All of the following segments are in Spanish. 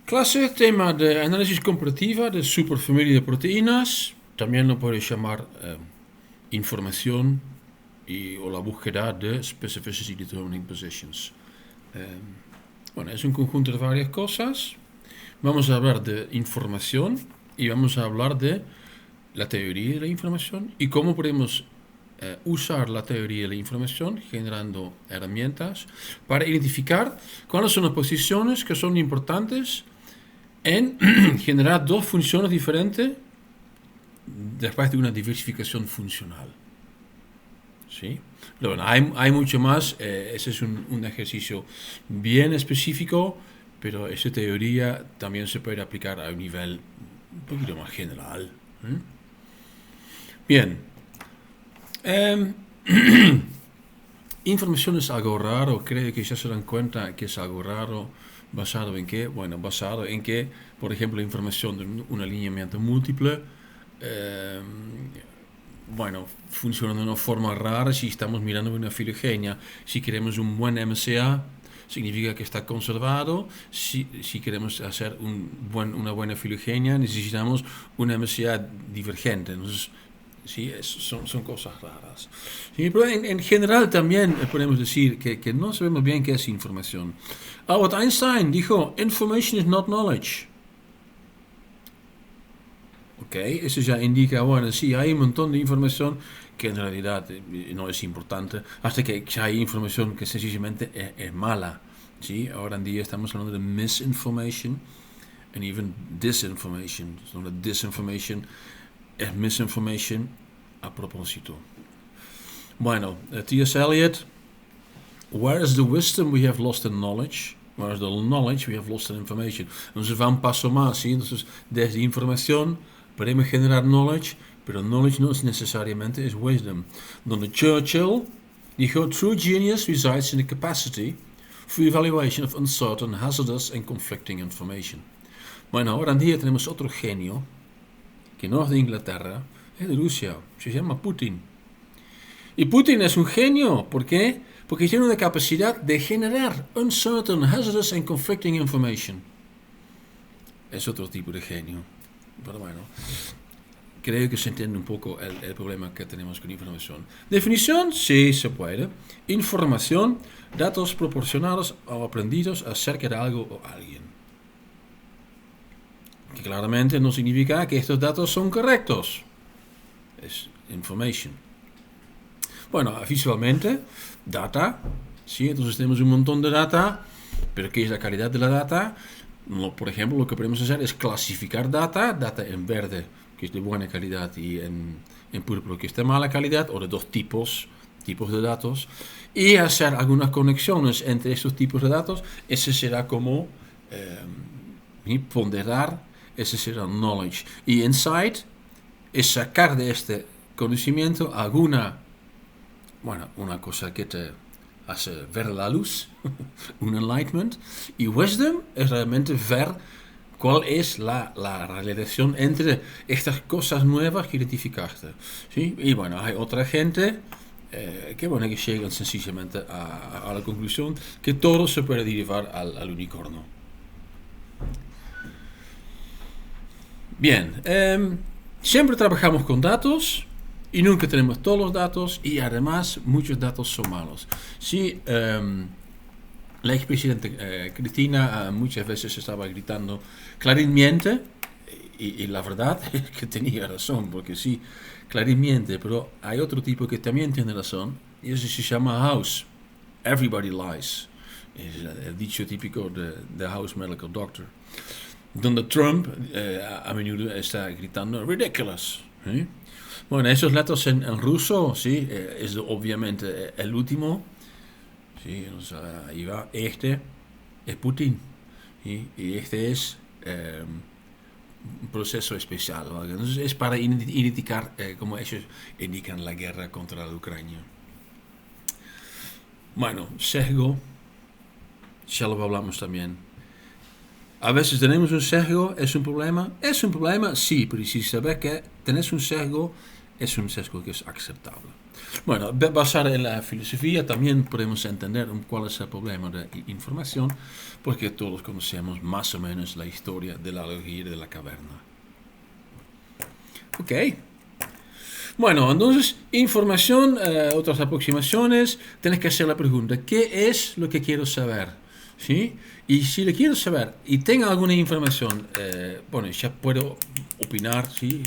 Clase, tema de análisis comparativa de superfamilia de proteínas. También lo puedes llamar información o la búsqueda de specificity determining positions. Bueno, es un conjunto de varias cosas. Vamos a hablar de información y vamos a hablar de la teoría de la información y cómo podemos usar la teoría de la información generando herramientas para identificar cuáles son las posiciones que son importantes en generar dos funciones diferentes después de una diversificación funcional. ¿Sí? Pero bueno, hay mucho más. Ese es un ejercicio bien específico, pero esa teoría también se puede aplicar a un nivel un poquito más general. Bien. Información es algo raro. Creo que ya se dan cuenta que es algo raro. ¿Basado en qué? Bueno, basado en que, por ejemplo, información de un alineamiento múltiple, funciona de una forma rara si estamos mirando una filogenia. Si queremos un buen MCA, significa que está conservado. Si queremos hacer una buena filogenia, necesitamos un MCA divergente. Entonces, sí, son cosas raras. Sí, pero en general también podemos decir que no sabemos bien qué es información. Albert Einstein dijo, information is not knowledge. Ok, eso ya indica, bueno, sí, hay un montón de información que en realidad no es importante, hasta que hay información que sencillamente es mala. ¿Sí? Ahora en día estamos hablando de misinformation and even disinformation. La disinformation es misinformation a propósito. Bueno, T.S. Eliot, where is the wisdom we have lost in knowledge? Where is the knowledge we have lost in information? Entonces va un paso más, ¿sí? Entonces desde información podemos generar knowledge, pero knowledge no es necesariamente es wisdom. Donde Churchill dijo, true genius resides in the capacity for evaluation of uncertain, hazardous and conflicting information. Bueno, ahora en día tenemos otro genio, que no es de Inglaterra, es de Rusia, se llama Putin. Y Putin es un genio, ¿por qué? Porque tiene una capacidad de generar uncertain, hazardous and conflicting information. Es otro tipo de genio. Pero bueno, creo que se entiende un poco el problema que tenemos con información. Definición, sí se puede. Información, datos proporcionados o aprendidos acerca de algo o alguien. Que claramente no significa que estos datos son correctos. Es information. Bueno, visualmente, data, ¿sí? Entonces tenemos un montón de data, pero ¿qué es la calidad de la data? Por ejemplo, lo que podemos hacer es clasificar data en verde, que es de buena calidad, y en púrpura, que es de mala calidad, o de dos tipos de datos, y hacer algunas conexiones entre estos tipos de datos. Ese será como ponderar, ese será knowledge. Y insight es sacar de este conocimiento una cosa que te hace ver la luz, un enlightenment, y wisdom es realmente ver cuál es la relación entre estas cosas nuevas que identificaste. ¿Sí? Y bueno, hay otra gente que llegan sencillamente a la conclusión que todo se puede derivar al unicornio. Bien, siempre trabajamos con datos y nunca tenemos todos los datos, y además muchos datos son malos. Sí, la expresidenta Cristina muchas veces estaba gritando Clarín miente, y la verdad es que tenía razón, porque sí, Clarín miente, pero hay otro tipo que también tiene razón, y eso se llama House. Everybody lies. Es el dicho típico de House Medical Doctor. Donde Trump a menudo está gritando ridiculous. ¿Sí? Bueno, esos datos en ruso, sí, es obviamente el último. Sí, o sea, ahí va. Este es Putin. ¿Sí? Y este es un proceso especial, ¿vale? Entonces es para indicar cómo ellos indican la guerra contra la Ucrania. Bueno, sesgo, ya lo hablamos también. A veces tenemos un sesgo, ¿es un problema? ¿Es un problema? Sí, pero si sabes que tenés un sesgo, es un sesgo que es aceptable. Bueno, basado en la filosofía también podemos entender cuál es el problema de información, porque todos conocemos más o menos la historia de la analogía de la caverna. Ok. Bueno, entonces, información, otras aproximaciones, tienes que hacer la pregunta, ¿qué es lo que quiero saber? ¿Sí? Y si le quiero saber y tengo alguna información, bueno, ya puedo opinar, ¿sí?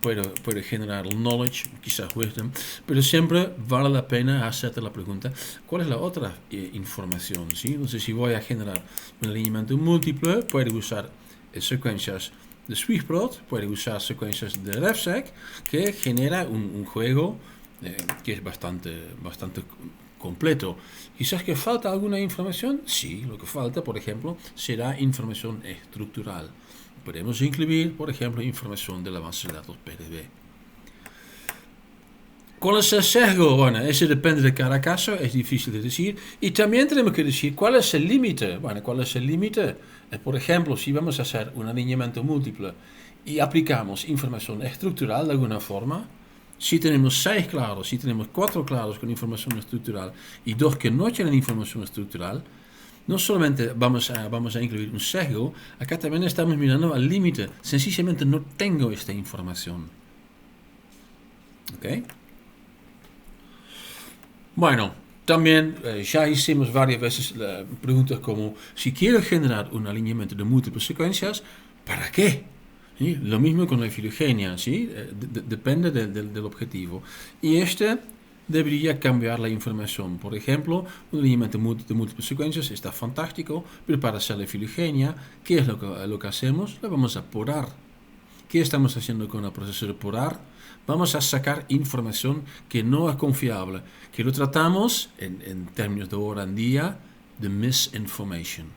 Puedo generar knowledge, quizás wisdom, pero siempre vale la pena hacerte la pregunta, ¿cuál es la otra información? ¿Sí? Entonces, si voy a generar un alineamiento múltiple, puedo usar secuencias de SwiftProt, puede usar secuencias de RefSec, que genera un juego que es bastante completo. Quizás que falta alguna información, sí, lo que falta, por ejemplo, será información estructural. Podemos incluir, por ejemplo, información de la base de datos PDB. ¿Cuál es el sesgo? Bueno, eso depende de cada caso, es difícil de decir. Y también tenemos que decir cuál es el límite. Bueno, ¿cuál es el límite? Por ejemplo, si vamos a hacer un alineamiento múltiple y aplicamos información estructural de alguna forma, si tenemos 6 claros, si tenemos 4 claros con información estructural y 2 que no tienen información estructural, no solamente vamos a incluir un sesgo, acá también estamos mirando al límite. Sencillamente no tengo esta información. ¿Ok? Bueno, también ya hicimos varias veces preguntas como, si quiero generar un alineamiento de múltiples secuencias, ¿para qué? ¿Sí? Lo mismo con la filogenia, ¿sí? Depende del objetivo. Y debería cambiar la información. Por ejemplo, un alineamiento de múltiples secuencias está fantástico, pero para hacer la filogenia, ¿qué es lo que hacemos? Lo vamos a porar. ¿Qué estamos haciendo con el proceso de porar? Vamos a sacar información que no es confiable, que lo tratamos en términos de hoy en día de misinformation.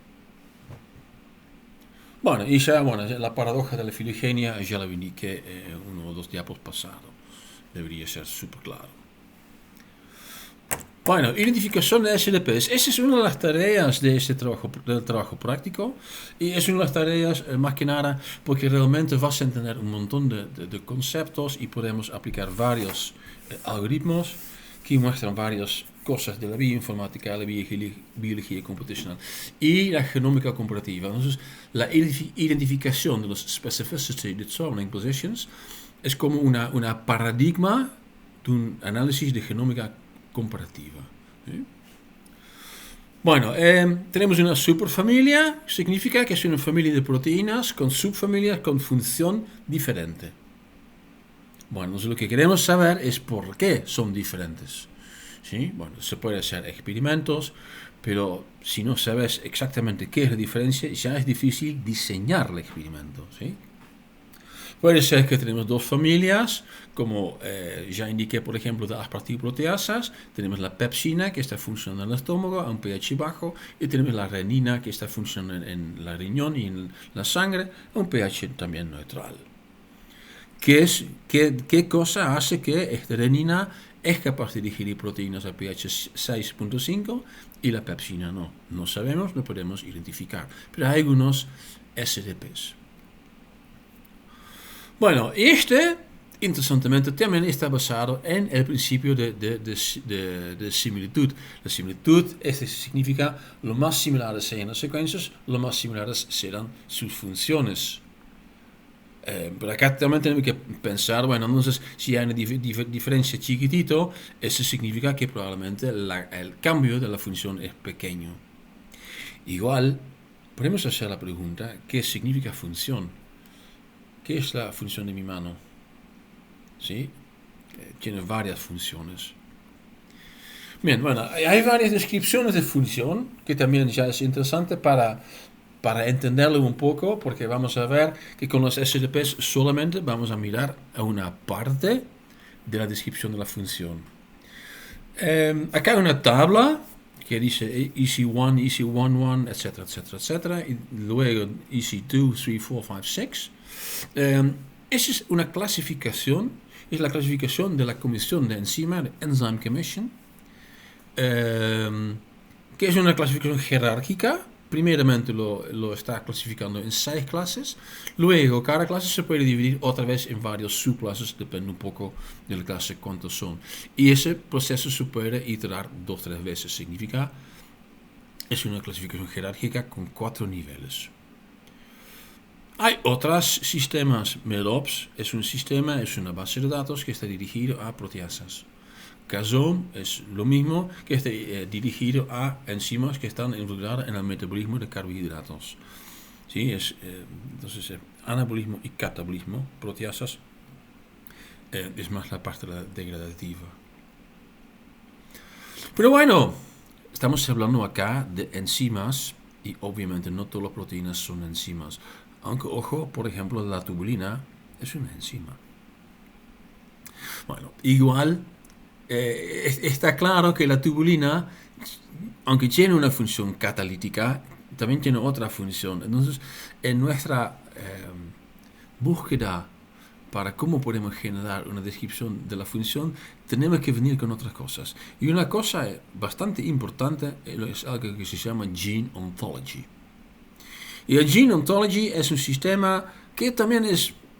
Bueno, y ya, la paradoja de la filogenia ya la indiqué en uno o dos diapos pasados. Debería ser súper claro. Bueno, identificación de SLPs. Esa es una de las tareas de este del trabajo práctico. Y es una de las tareas más que nada porque realmente vas a entender un montón de conceptos y podemos aplicar varios algoritmos que muestran varias cosas de la bioinformática, la biología computacional y la genómica comparativa. Entonces, la identificación de los specificity determining positions es como una paradigma de un análisis de genómica comparativa. ¿Sí? Bueno, tenemos una superfamilia, significa que es una familia de proteínas con subfamilias con función diferente. Bueno, entonces lo que queremos saber es por qué son diferentes. ¿Sí? Bueno, se puede hacer experimentos, pero si no sabes exactamente qué es la diferencia, ya es difícil diseñar el experimento. ¿Sí? Puede ser que tenemos dos familias, como ya indiqué, por ejemplo, de aspartigproteasas. Tenemos la pepsina, que está funcionando en el estómago a un pH bajo, y tenemos la renina, que está funcionando en la riñón y en la sangre a un pH también neutral. ¿Qué cosa hace que esta renina es capaz de digerir proteínas a pH 6.5 y la pepsina no? No sabemos, no podemos identificar, pero hay algunos SDPs. Bueno, interesantemente, también está basado en el principio de similitud. La similitud significa lo más similares sean las secuencias, lo más similares serán sus funciones. Pero acá también tenemos que pensar, bueno, entonces si hay una diferencia chiquitito, eso significa que probablemente el cambio de la función es pequeño. Igual, podemos hacer la pregunta, ¿qué significa función? ¿Qué es la función de mi mano? ¿Sí? Tiene varias funciones. Bien, bueno, hay varias descripciones de función que también ya es interesante para entenderlo un poco, porque vamos a ver que con los SLPs solamente vamos a mirar a una parte de la descripción de la función. Acá hay una tabla que dice EC1, EC11, etcétera, etcétera, etcétera, y luego EC2, 3, 4, 5, 6. Esa es una clasificación, es la clasificación de la comisión de enzima, de Enzyme Commission, que es una clasificación jerárquica, primeramente lo está clasificando en 6 clases. Luego, cada clase se puede dividir otra vez en varias subclases, depende un poco de la clase cuántos son. Y ese proceso se puede iterar 2 o 3 veces. Significa, es una clasificación jerárquica con 4 niveles. Hay otros sistemas. MEDOPS es un sistema, es una base de datos que está dirigido a proteasas. Casome es lo mismo, que está dirigido a enzimas que están involucradas en el metabolismo de carbohidratos. ¿Sí? Entonces, anabolismo y catabolismo, proteasas, es más la parte degradativa. Pero bueno, estamos hablando acá de enzimas y obviamente no todas las proteínas son enzimas. Aunque, ojo, por ejemplo, la tubulina es una enzima. Bueno, igual está claro que la tubulina, aunque tiene una función catalítica, también tiene otra función. Entonces, en nuestra búsqueda para cómo podemos generar una descripción de la función, tenemos que venir con otras cosas. Y una cosa bastante importante es algo que se llama Gene Ontology. Y el Gene Ontology es un sistema que también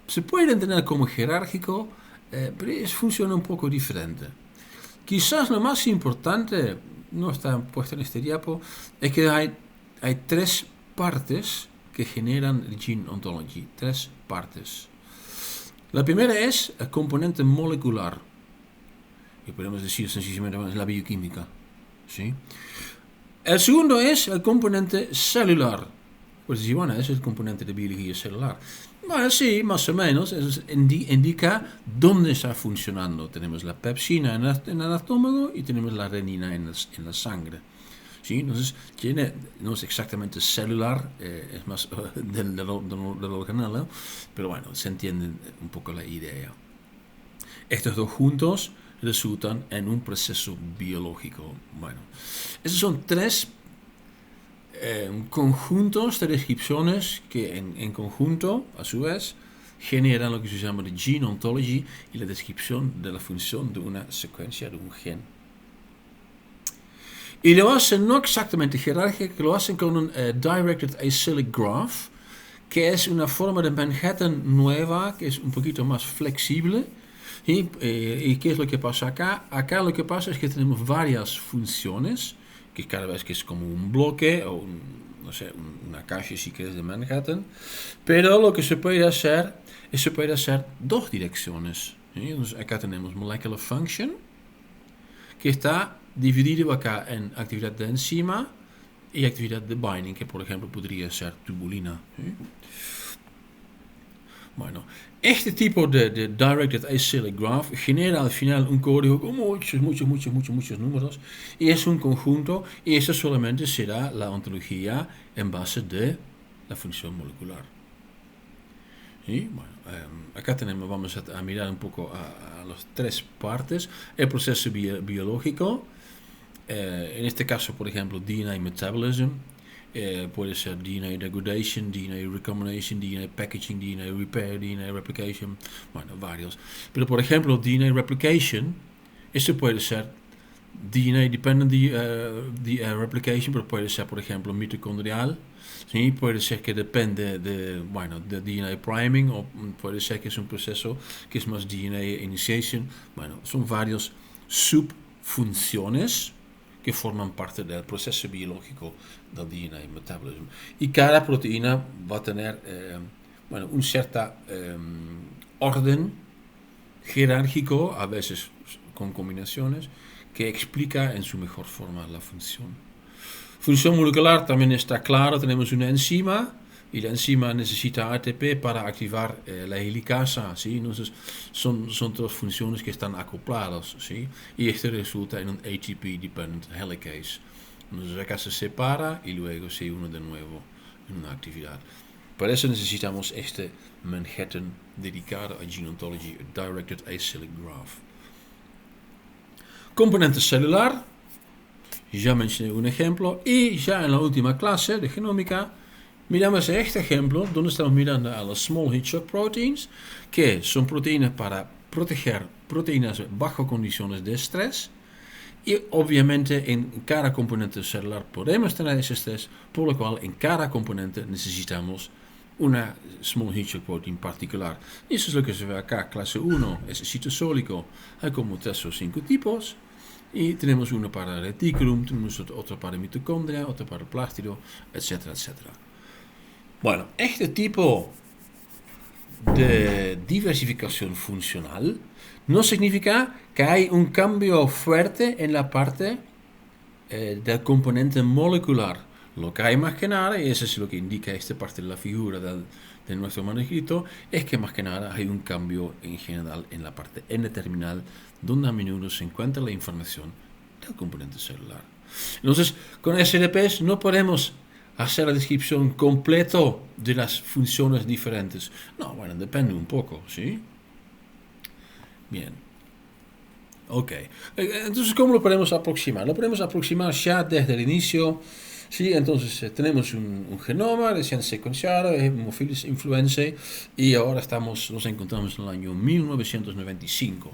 se puede entender como jerárquico, pero funciona un poco diferente. Quizás lo más importante, no está puesto en este diapo, es que hay 3 partes que generan el Gene Ontology. 3 partes. La primera es el componente molecular, que podemos decir sencillamente es la bioquímica. ¿Sí? El segundo es el componente celular. Pues sí, bueno, es el componente de biología celular. Bueno, sí, más o menos, eso indica dónde está funcionando. Tenemos la pepsina en el estómago y tenemos la renina en la sangre. ¿Sí? Entonces, no es exactamente celular, es más del organelo, pero bueno, se entiende un poco la idea. Estos dos juntos resultan en un proceso biológico. Bueno, esos son 3 conjuntos de descripciones que en conjunto, a su vez, generan lo que se llama de Gene Ontology y la descripción de la función de una secuencia de un gen. Y lo hacen no exactamente jerárquico, lo hacen con un Directed Acyclic Graph, que es una forma de Manhattan nueva, que es un poquito más flexible. ¿Y qué es lo que pasa acá? Acá lo que pasa es que tenemos varias funciones, que cada vez que es como un bloque o una caja si quieres de Manhattan, pero lo que se puede hacer es 2 direcciones. ¿Sí? Entonces acá tenemos molecular function, que está dividido acá en actividad de enzima y actividad de binding, que por ejemplo podría ser tubulina. ¿Sí? Bueno, este tipo de Directed Acyclic Graph genera al final un código con muchos números y es un conjunto y eso solamente será la ontología en base de la función molecular. ¿Sí? Bueno, acá vamos a mirar un poco a las 3 partes. El proceso biológico, en este caso por ejemplo DNA metabolism, puede ser DNA degradation, DNA recombination, DNA packaging, DNA repair, DNA replication, bueno, varios. Pero por ejemplo, DNA replication, eso puede ser DNA dependent replication, pero puede ser por ejemplo mitocondrial, ¿sí? Puede ser que depende de DNA priming, o puede ser que es un proceso que es más DNA initiation. Bueno, son varios subfunciones que forman parte del proceso biológico del DNA metabolismo. Y cada proteína va a tener un cierto orden jerárquico, a veces con combinaciones, que explica en su mejor forma la función. Función molecular también está claro, tenemos una enzima, y la enzima necesita ATP para activar la helicasa, ¿sí? Entonces son 2 funciones que están acopladas, ¿sí? Y esto resulta en un ATP-dependent helicase. Entonces acá se separa y luego se une de nuevo en una actividad. Por eso necesitamos este Manhattan dedicado a Gene Ontology, Directed Acyclic Graph. Componente celular, ya mencioné un ejemplo, y ya en la última clase de genómica miramos este ejemplo donde estamos mirando a los small heat shock proteins, que son proteínas para proteger proteínas bajo condiciones de estrés, Y obviamente en cada componente celular podemos tener esos test, por lo cual en cada componente necesitamos una small heat shock protein particular. Y eso es lo que se ve acá, clase 1 es citosólico. Hay como 3 o 5 tipos. Y tenemos uno para reticulum, tenemos otro para mitocondria, otro para plástido, etcétera, etcétera. Bueno, este tipo de diversificación funcional no significa que hay un cambio fuerte en la parte del componente molecular. Lo que hay más que nada, y eso es lo que indica esta parte de la figura de nuestro manuscrito, es que más que nada hay un cambio en general en la parte N-terminal, donde a menudo se encuentra la información del componente celular. Entonces, con SLPs no podemos hacer la descripción completa de las funciones diferentes. No, bueno, depende un poco, ¿sí? Bien. Ok. Entonces, ¿cómo lo podemos aproximar? Lo podemos aproximar ya desde el inicio. Sí, entonces tenemos un genoma recién secuenciado, Haemophilus influenzae, y ahora nos encontramos en el año 1995.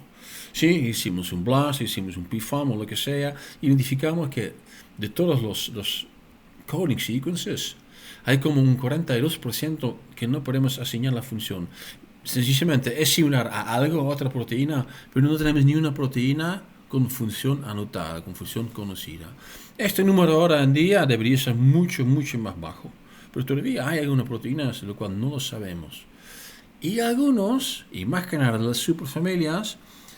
Sí, hicimos un BLAST, hicimos un PFAM o lo que sea, identificamos que de todos los coding sequences hay como un 42% que no podemos asignar la función. Sencillamente es similar a algo, a otra proteína, pero no tenemos ni una proteína con función anotada, con función conocida. Este número ahora en día debería ser mucho, mucho más bajo, pero todavía hay algunas proteínas de lo cual no lo sabemos. Y algunos, y más que nada las superfamilias,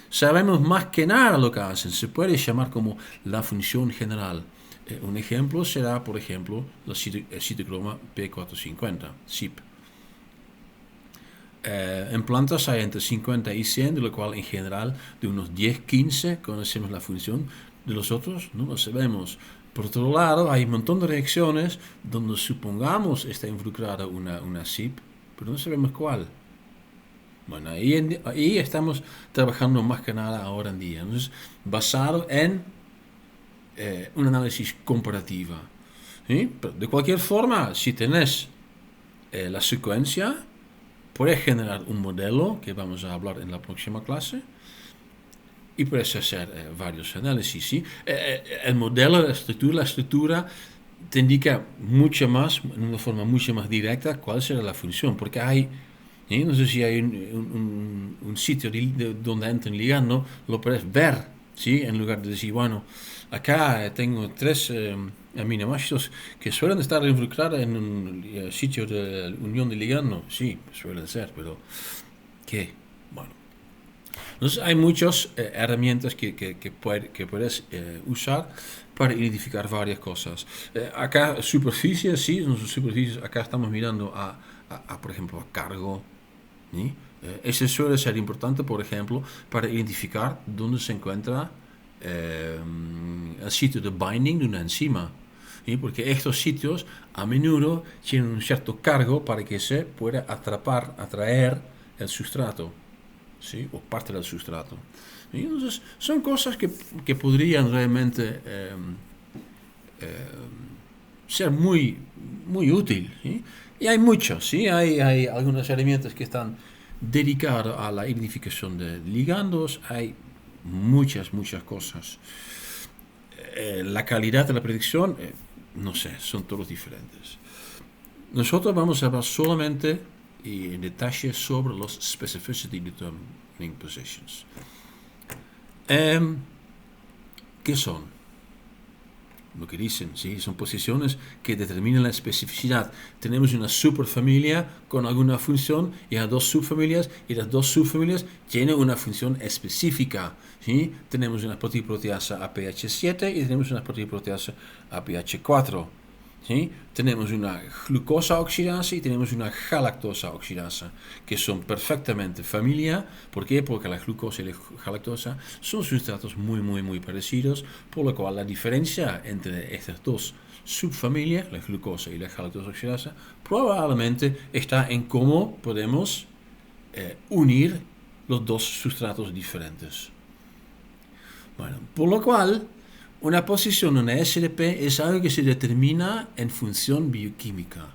sabemos más que nada lo que hacen. Se puede llamar como la función general. Un ejemplo será, por ejemplo, el citocroma P450, CYP. En plantas hay entre 50 y 100, de lo cual en general de unos 10-15 conocemos la función, de los otros no lo sabemos. Por otro lado, hay un montón de reacciones donde supongamos está involucrada una CYP, pero no sabemos cuál. Bueno, ahí estamos trabajando más que nada ahora en día. Entonces, basado en un análisis comparativo. ¿Sí? Pero de cualquier forma, si tenés la secuencia, puedes generar un modelo, que vamos a hablar en la próxima clase, y puedes hacer varios análisis. ¿Sí? El modelo, la estructura te indica mucho más, en una forma mucho más directa, cuál será la función, porque hay, ¿sí? No sé si hay un sitio donde entra un ligando, lo puedes ver, ¿sí? En lugar de decir, bueno, acá tengo 3 aminoácidos que suelen estar involucrados en un sitio de unión de ligando. Sí, suelen ser, pero ¿qué? Bueno. Entonces hay muchas herramientas que puedes usar para identificar varias cosas. Acá superficies, sí, superficies, acá estamos mirando por ejemplo, a cargo. ¿Sí? Ese suele ser importante, por ejemplo, para identificar dónde se encuentra el sitio de binding de una enzima. ¿Sí? Porque estos sitios a menudo tienen un cierto cargo para que se pueda atraer el sustrato, ¿sí? O parte del sustrato. ¿Sí? Entonces, son cosas que podrían realmente ser muy, muy útil. ¿Sí? Y hay muchos, ¿sí? Hay algunas herramientas que están dedicadas a la identificación de ligandos, hay muchas cosas. La calidad de la predicción, no sé, son todos diferentes. Nosotros vamos a hablar solamente y en detalle sobre los specificity determining positions. ¿Qué son? Lo que dicen, ¿sí? Son posiciones que determinan la especificidad. Tenemos una superfamilia con alguna función y hay 2 subfamilias, y las 2 subfamilias tienen una función específica. ¿Sí? Tenemos una proteína-proteasa APH7 y tenemos una proteína-proteasa APH4. ¿Sí? Tenemos una glucosa oxidasa y tenemos una galactosa oxidasa, que son perfectamente familia. ¿Por qué? Porque la glucosa y la galactosa son sustratos muy parecidos, por lo cual la diferencia entre estas 2 subfamilias, la glucosa y la galactosa oxidasa, probablemente está en cómo podemos unir los 2 sustratos diferentes. Bueno, por lo cual una posición en una SLP es algo que se determina en función bioquímica.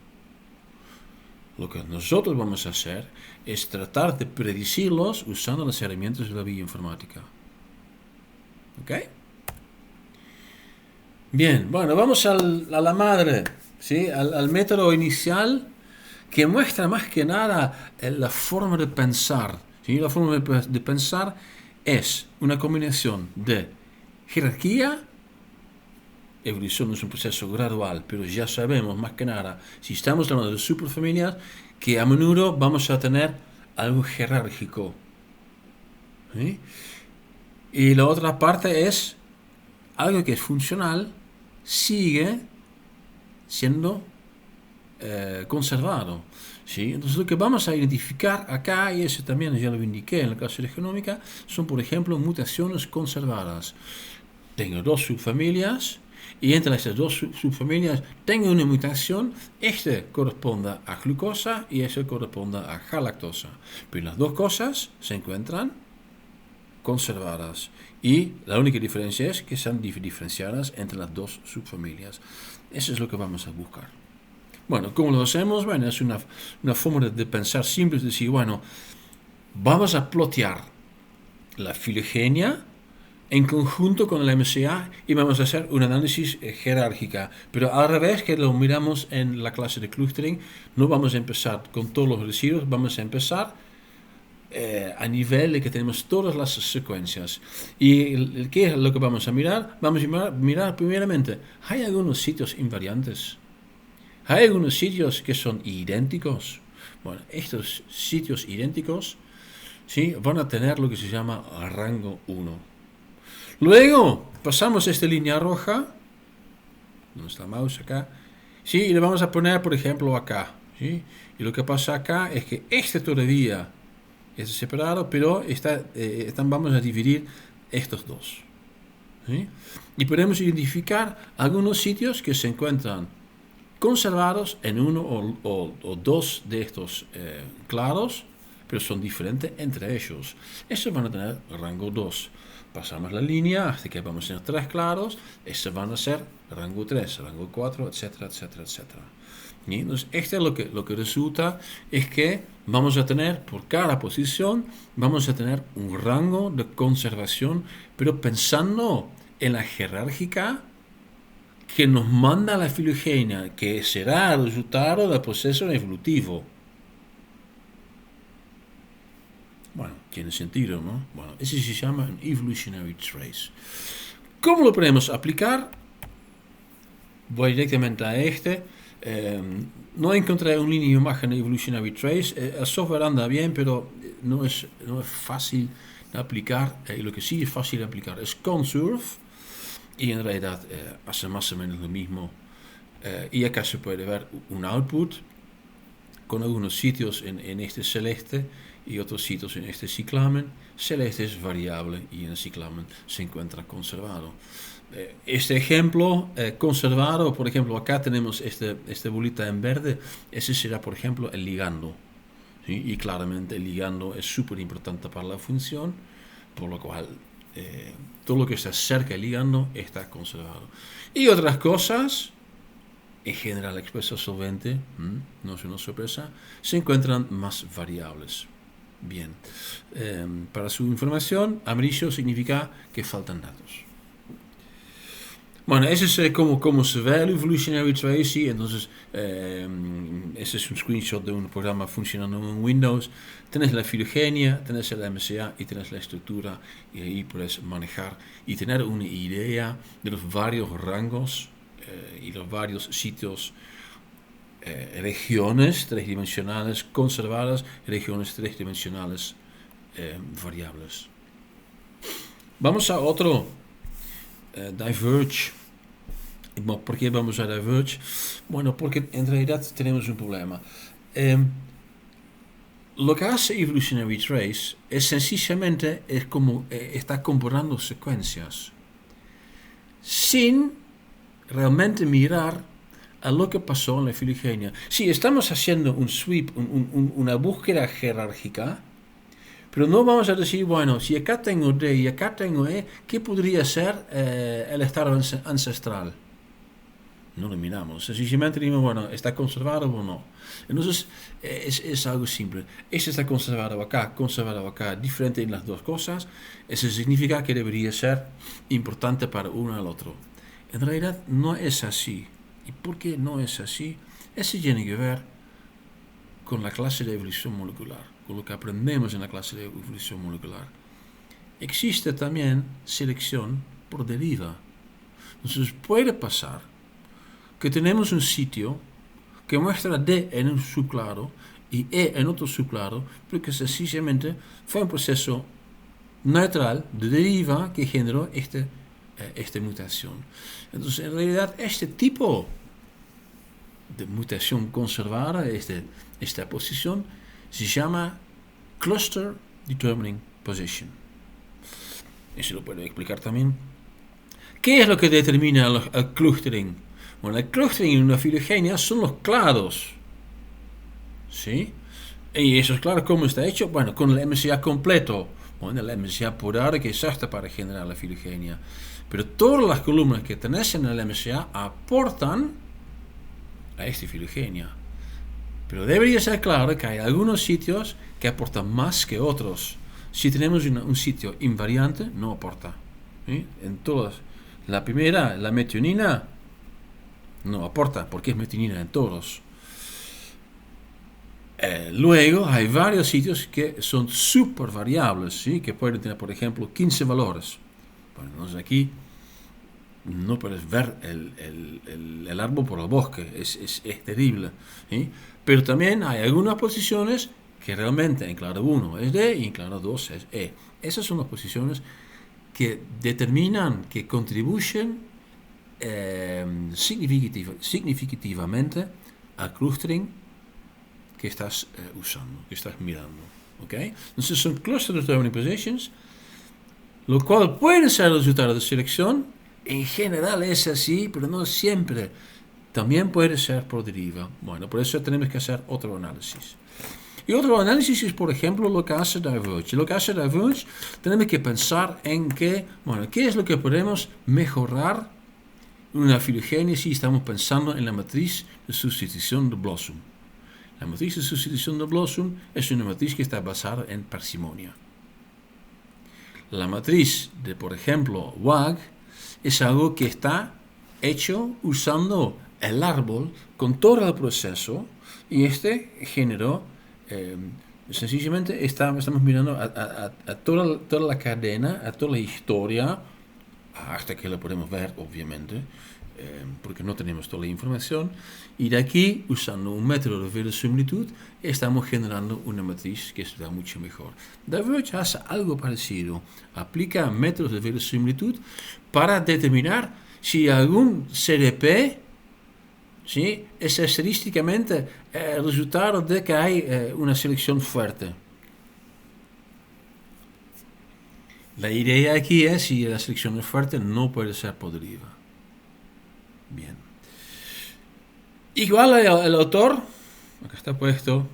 Lo que nosotros vamos a hacer es tratar de predecirlos usando las herramientas de la bioinformática. ¿Ok? Bien, bueno, vamos a la madre, ¿sí? Al método inicial que muestra más que nada la forma de pensar. ¿Sí? La forma de pensar es una combinación de jerarquía. Evolución es un proceso gradual, pero ya sabemos más que nada, si estamos hablando de superfamilias, que a menudo vamos a tener algo jerárquico. ¿Sí? Y la otra parte es algo que es funcional, sigue siendo conservado. ¿Sí? Entonces lo que vamos a identificar acá, y eso también ya lo indiqué en la clase de genómica, son por ejemplo mutaciones conservadas. Tengo dos subfamilias y entre estas dos subfamilias tengo una mutación. Este corresponde a glucosa y este corresponde a galactosa. Pero las dos cosas se encuentran conservadas y la única diferencia es que están diferenciadas entre las dos subfamilias. Eso es lo que vamos a buscar. Bueno, ¿cómo lo hacemos? Bueno, es una forma de pensar simple, es decir, bueno, vamos a plotear la filogenia en conjunto con la MCA y vamos a hacer un análisis jerárquica. Pero al revés que lo miramos en la clase de clustering, no vamos a empezar con todos los residuos, vamos a empezar a nivel de que tenemos todas las secuencias. ¿Y qué es lo que vamos a mirar? Vamos a mirar primeramente, ¿hay algunos sitios invariantes? ¿Hay algunos sitios que son idénticos? Bueno, estos sitios idénticos, ¿sí?, van a tener lo que se llama rango 1. Luego pasamos esta línea roja, donde está el mouse acá, ¿sí?, y le vamos a poner, por ejemplo, acá. ¿Sí? Y lo que pasa acá es que este todavía está separado, pero vamos a dividir estos dos. ¿Sí? Y podemos identificar algunos sitios que se encuentran conservados en uno o dos de estos claros, pero son diferentes entre ellos. Estos van a tener rango 2. Pasamos la línea hasta que vamos a tener 3 claros. Estos van a ser rango 3, rango 4, etcétera, etcétera, etcétera. ¿Y? Entonces, lo que resulta es que vamos a tener, por cada posición, vamos a tener un rango de conservación, pero pensando en la jerárquica que nos manda la filogenia, que será el resultado del proceso evolutivo. Bueno, tiene sentido, ¿no? Bueno, ese se llama un evolutionary trace. ¿Cómo lo podemos aplicar? Voy directamente a este. No encontré un línea imagen evolutionary trace. El software anda bien, pero no es fácil de aplicar. Lo que sí es fácil de aplicar es Consurf. Y en realidad hace más o menos lo mismo. Y acá se puede ver un output con algunos sitios en este celeste y otros sitios en este ciclamen. Celeste es variable y en el ciclamen se encuentra conservado. Este ejemplo conservado, por ejemplo, acá tenemos esta bolita en verde. Ese será, por ejemplo, el ligando. ¿Sí? Y claramente el ligando es súper importante para la función, por lo cual todo lo que está cerca del ligando está conservado. Y otras cosas, en general expresa solvente, no es una sorpresa, se encuentran más variables. Bien, para su información, amarillo significa que faltan datos. Bueno, ese es como se ve el evolutionary trace. Entonces, ese es un screenshot de un programa funcionando en Windows. Tenés la filogenia, tenés el MCA y tenés la estructura, y ahí puedes manejar y tener una idea de los varios rangos y los varios sitios, regiones tridimensionales conservadas, regiones tridimensionales variables. Vamos a otro. Diverge. ¿Por qué vamos a Diverge? Bueno, porque en realidad tenemos un problema. Lo que hace Evolutionary Trace es sencillamente está comparando secuencias sin realmente mirar a lo que pasó en la filogenia. Si estamos haciendo un sweep, una búsqueda jerárquica, pero no vamos a decir, bueno, si acá tengo D y acá tengo E, ¿qué podría ser el estado ancestral? No lo miramos. Sencillamente decimos, bueno, ¿está conservado o no? Entonces, es algo simple. Este está conservado acá, diferente en las dos cosas. Eso significa que debería ser importante para uno al otro. En realidad no es así. ¿Y por qué no es así? Eso tiene que ver con la clase de evolución molecular, con lo que aprendemos en la clase de evolución molecular. Existe también selección por deriva. Entonces puede pasar que tenemos un sitio que muestra D en un subclaro y E en otro subclaro, porque sencillamente fue un proceso neutral de deriva que generó esta mutación. Entonces, en realidad, este tipo de mutación conservada, esta posición, se llama Cluster Determining Position. Eso lo puedo explicar también. ¿Qué es lo que determina el clustering? Bueno, el clustering en una filogenia son los clados. ¿Sí? Y esos claros, ¿cómo está hecho? Bueno, con el MCA completo. Bueno, el MCA polar que es hasta para generar la filogenia. Pero todas las columnas que tenés en el MCA aportan a esta filogenia. Pero debería ser claro que hay algunos sitios que aportan más que otros. Si tenemos un sitio invariante, no aporta. ¿Sí? En todas. La primera, la metionina, no aporta porque es metionina en todos. Luego hay varios sitios que son súper variables, ¿sí? Que pueden tener, por ejemplo, 15 valores. Bueno, entonces aquí no puedes ver el árbol por el bosque, es terrible. ¿Sí? Pero también hay algunas posiciones que realmente en claro 1 es D y en claro 2 es E. Esas son las posiciones que determinan, que contribuyen significativamente al clustering que estás usando, que estás mirando. ¿Okay? Entonces son cluster determining positions, lo cual puede ser el resultado de selección. En general es así, pero no siempre. También puede ser por deriva. Bueno, por eso tenemos que hacer otro análisis. Y otro análisis es, por ejemplo, lo que hace Diverge. Lo que hace Diverge, tenemos que pensar en qué es lo que podemos mejorar en una filogenia si estamos pensando en la matriz de sustitución de Blossom. La matriz de sustitución de Blossom es una matriz que está basada en parsimonia. La matriz de, por ejemplo, WAG es algo que está hecho usando el árbol con todo el proceso y generó, sencillamente estamos mirando a toda la cadena, a toda la historia, hasta que la podemos ver, obviamente, porque no tenemos toda la información, y de aquí, usando un método de verosimilitud, estamos generando una matriz que está mucho mejor. Diverge hace algo parecido, aplica métodos de verosimilitud para determinar si algún CDP, ¿sí?, es estadísticamente el resultado de que hay una selección fuerte. La idea aquí es, si la selección es fuerte, no puede ser por deriva. Bien. Igual el autor, acá está puesto,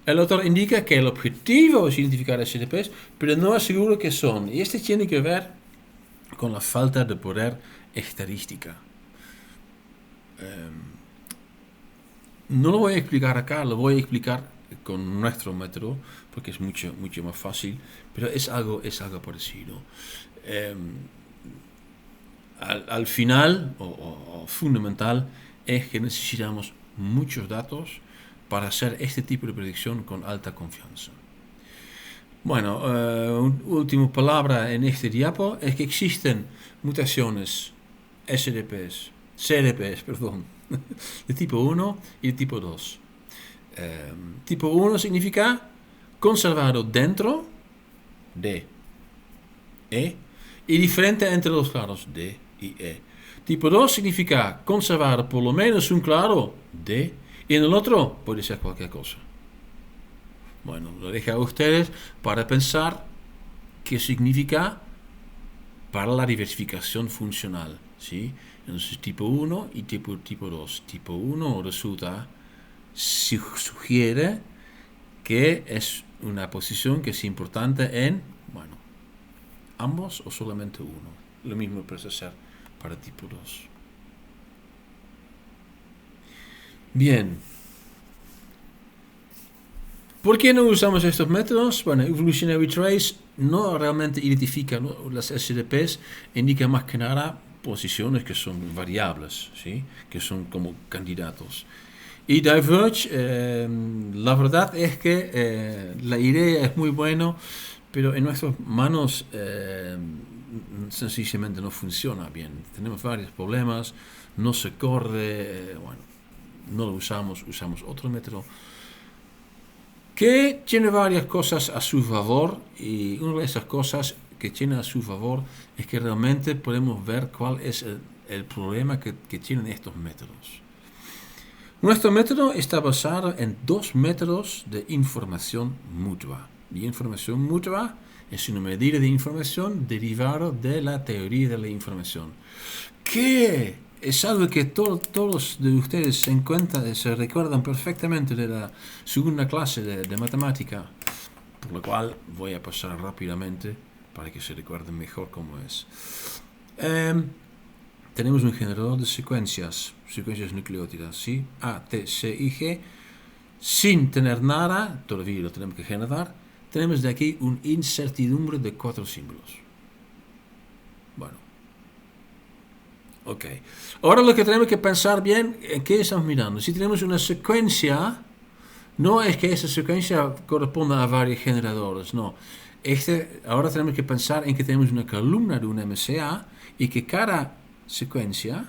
el autor indica que el objetivo es identificar las CDPs, pero no aseguro que son. Y este tiene que ver con la falta de poder estadística. No lo voy a explicar acá, lo voy a explicar con nuestro método, porque es mucho más fácil, pero es algo parecido. Al final, o fundamental, es que necesitamos muchos datos para hacer este tipo de predicción con alta confianza. Bueno, última palabra en este diapo es que existen mutaciones CDPs, de tipo 1 y de tipo 2. Tipo 1 significa conservado dentro de E y diferente entre los claros D y E. Tipo 2 significa conservar por lo menos un claro D y en el otro puede ser cualquier cosa. Bueno, lo dejo a ustedes para pensar qué significa para la diversificación funcional, ¿sí? Entonces tipo 1 y tipo 2. Tipo 1 sugiere que es una posición que es importante en, bueno, ambos o solamente uno. Lo mismo puede ser para tipo 2. Bien. ¿Por qué no usamos estos métodos? Bueno, Evolutionary Trace no realmente identifica, ¿no?, las SDPs, indica más que nada posiciones que son variables, ¿sí? Que son como candidatos. Y Diverge, la verdad es que la idea es muy buena, pero en nuestras manos sencillamente no funciona bien. Tenemos varios problemas, no se corre, bueno, no lo usamos otro método que tiene varias cosas a su favor, y una de esas cosas que tiene a su favor es que realmente podemos ver cuál es el problema que tienen estos métodos. Nuestro método está basado en dos métodos de información mutua. Y información mutua es una medida de información derivada de la teoría de la información, que es algo que todos de ustedes se recuerdan perfectamente de la segunda clase de matemática, por lo cual voy a pasar rápidamente para que se recuerden mejor cómo es. Tenemos un generador de secuencias nucleótidas, ¿sí? A, T, C y G, sin tener nada, todavía lo tenemos que generar. Tenemos de aquí una incertidumbre de 4 símbolos. Bueno. Ok. Ahora lo que tenemos que pensar bien, ¿en qué estamos mirando? Si tenemos una secuencia, no es que esa secuencia corresponda a varios generadores, no. Ahora tenemos que pensar en que tenemos una columna de un MCA y que cada secuencia,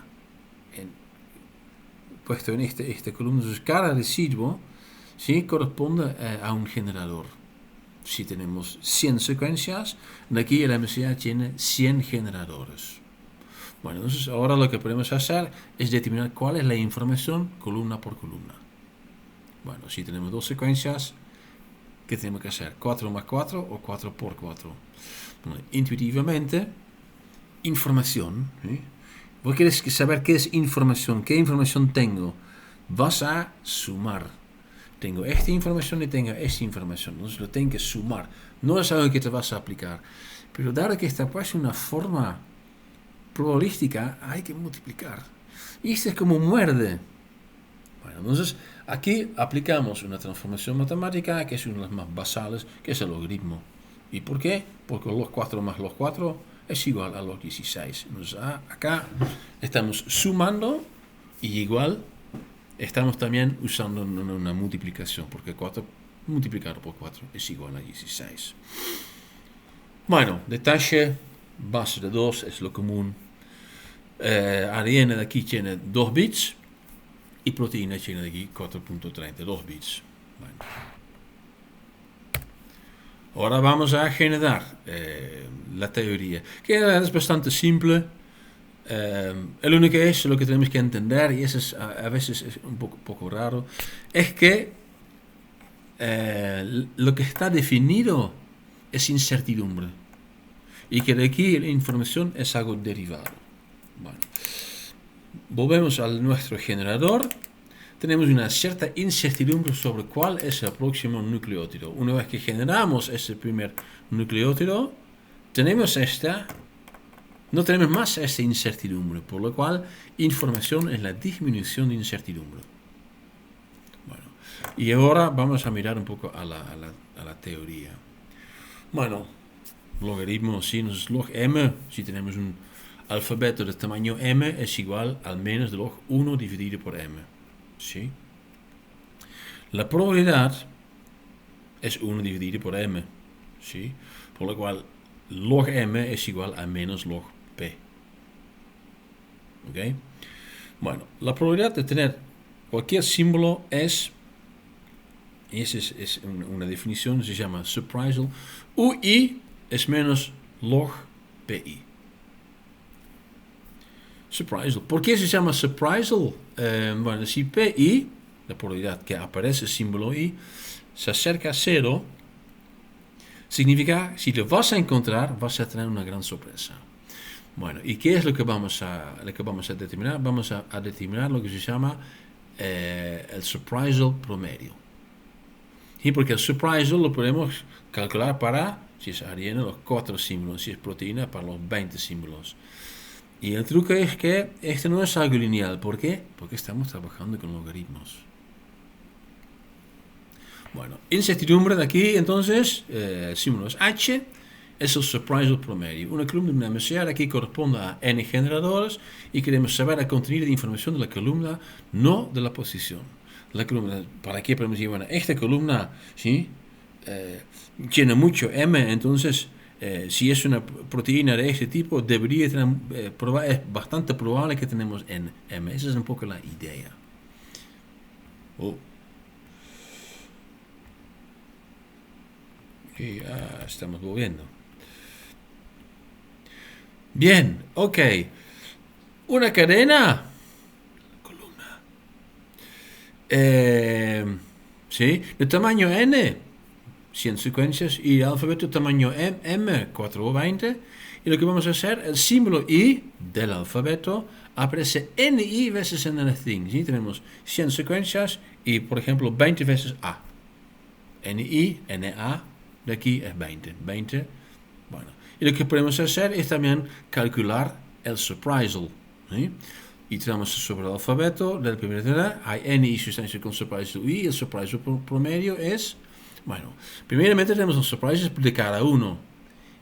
puesto en esta columna, entonces cada residuo, ¿sí?, corresponde a un generador. Si tenemos 100 secuencias, de aquí el MCA tiene 100 generadores. Bueno, entonces ahora lo que podemos hacer es determinar cuál es la información columna por columna. Bueno, si tenemos dos secuencias, ¿qué tenemos que hacer? 4 más 4 o 4 por 4. Bueno, intuitivamente, información. Vos querés saber qué es información, qué información tengo. Vas a sumar. Tengo esta información y tengo esta información. Entonces lo tengo que sumar. No es algo que te vas a aplicar. Pero dado que esta es una forma probabilística, hay que multiplicar. Y esto es como muerde. Bueno, entonces aquí aplicamos una transformación matemática que es una de las más basales, que es el logaritmo. ¿Y por qué? Porque los 4 más los 4 es igual a los 16. Entonces acá estamos sumando y igual estamos también usando una multiplicación, porque 4 multiplicado por 4 es igual a 16. Bueno, detalle, base de 2 es lo común. ADN de aquí tiene 2 bits y proteína tiene de aquí 4.32 bits. Bueno. Ahora vamos a generar la teoría, que es bastante simple. El único que es lo que tenemos que entender, y eso es, a veces es un poco raro, es que lo que está definido es incertidumbre y que de aquí la información es algo derivado. Bueno, volvemos a nuestro generador. Tenemos una cierta incertidumbre sobre cuál es el próximo nucleótido. Una vez que generamos ese primer nucleótido, no tenemos más esta incertidumbre, por lo cual información es la disminución de incertidumbre. Bueno, y ahora vamos a mirar un poco a la teoría. Bueno, logaritmo, sí, log m, si tenemos un alfabeto de tamaño m, es igual al menos de log 1 dividido por m. ¿Sí? La probabilidad es 1 dividido por m. ¿Sí? Por lo cual log m es igual a menos log p. ¿Ok? Bueno, la probabilidad de tener cualquier símbolo es, y esa es una definición, se llama surprisal. UI es menos log pi. Surprisal. ¿Por qué se llama surprisal? Bueno, si pi, la probabilidad que aparece el símbolo i, se acerca a 0, significa si lo vas a encontrar, vas a tener una gran sorpresa. Bueno, ¿y qué es lo que vamos a determinar? Vamos a determinar lo que se llama el surprisal promedio. Y porque el surprisal lo podemos calcular para, si es ADN, los 4 símbolos, si es proteína, para los 20 símbolos. Y el truco es que este no es algo lineal. ¿Por qué? Porque estamos trabajando con logaritmos. Bueno, incertidumbre de aquí, entonces, símbolos h es el surprisal promedio. Una columna de una MCR aquí corresponde a n generadores y queremos saber el contenido de información de la columna, no de la posición. La columna, ¿para qué podemos decir? Bueno, esta columna, ¿sí? Tiene mucho M, entonces si es una proteína de este tipo, debería tener, es bastante probable que tenemos en M. Esa es un poco la idea. Y ya estamos volviendo. Bien, ok. Una cadena. Columna. ¿Sí? De tamaño N. 100 secuencias y el alfabeto tamaño M, 420. Y lo que vamos a hacer, el símbolo I del alfabeto aparece NI veces en el thing. ¿Sí? Tenemos 100 secuencias y, por ejemplo, 20 veces A. NI, NA, de aquí es 20. 20. Bueno. Y lo que podemos hacer es también calcular el surprisal. ¿Sí? Y tenemos sobre el alfabeto del primer letra, hay NI sustancia con surprisal I, el surprisal promedio es... Bueno, primeramente tenemos los surprises de cada uno.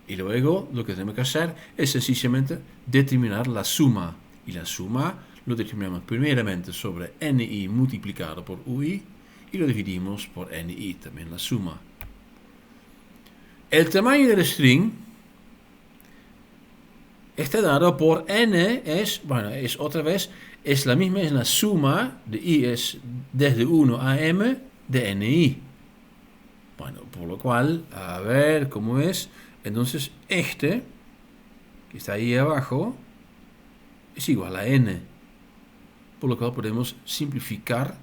Y luego lo que tenemos que hacer es sencillamente determinar la suma. Y la suma lo determinamos primeramente sobre NI multiplicado por UI y lo dividimos por NI, también la suma. El tamaño del string está dado por N, es otra vez, es la misma, es la suma de I, es desde 1 a M de NI. Bueno, por lo cual, a ver cómo es. Entonces, este, que está ahí abajo, es igual a n. Por lo cual podemos simplificar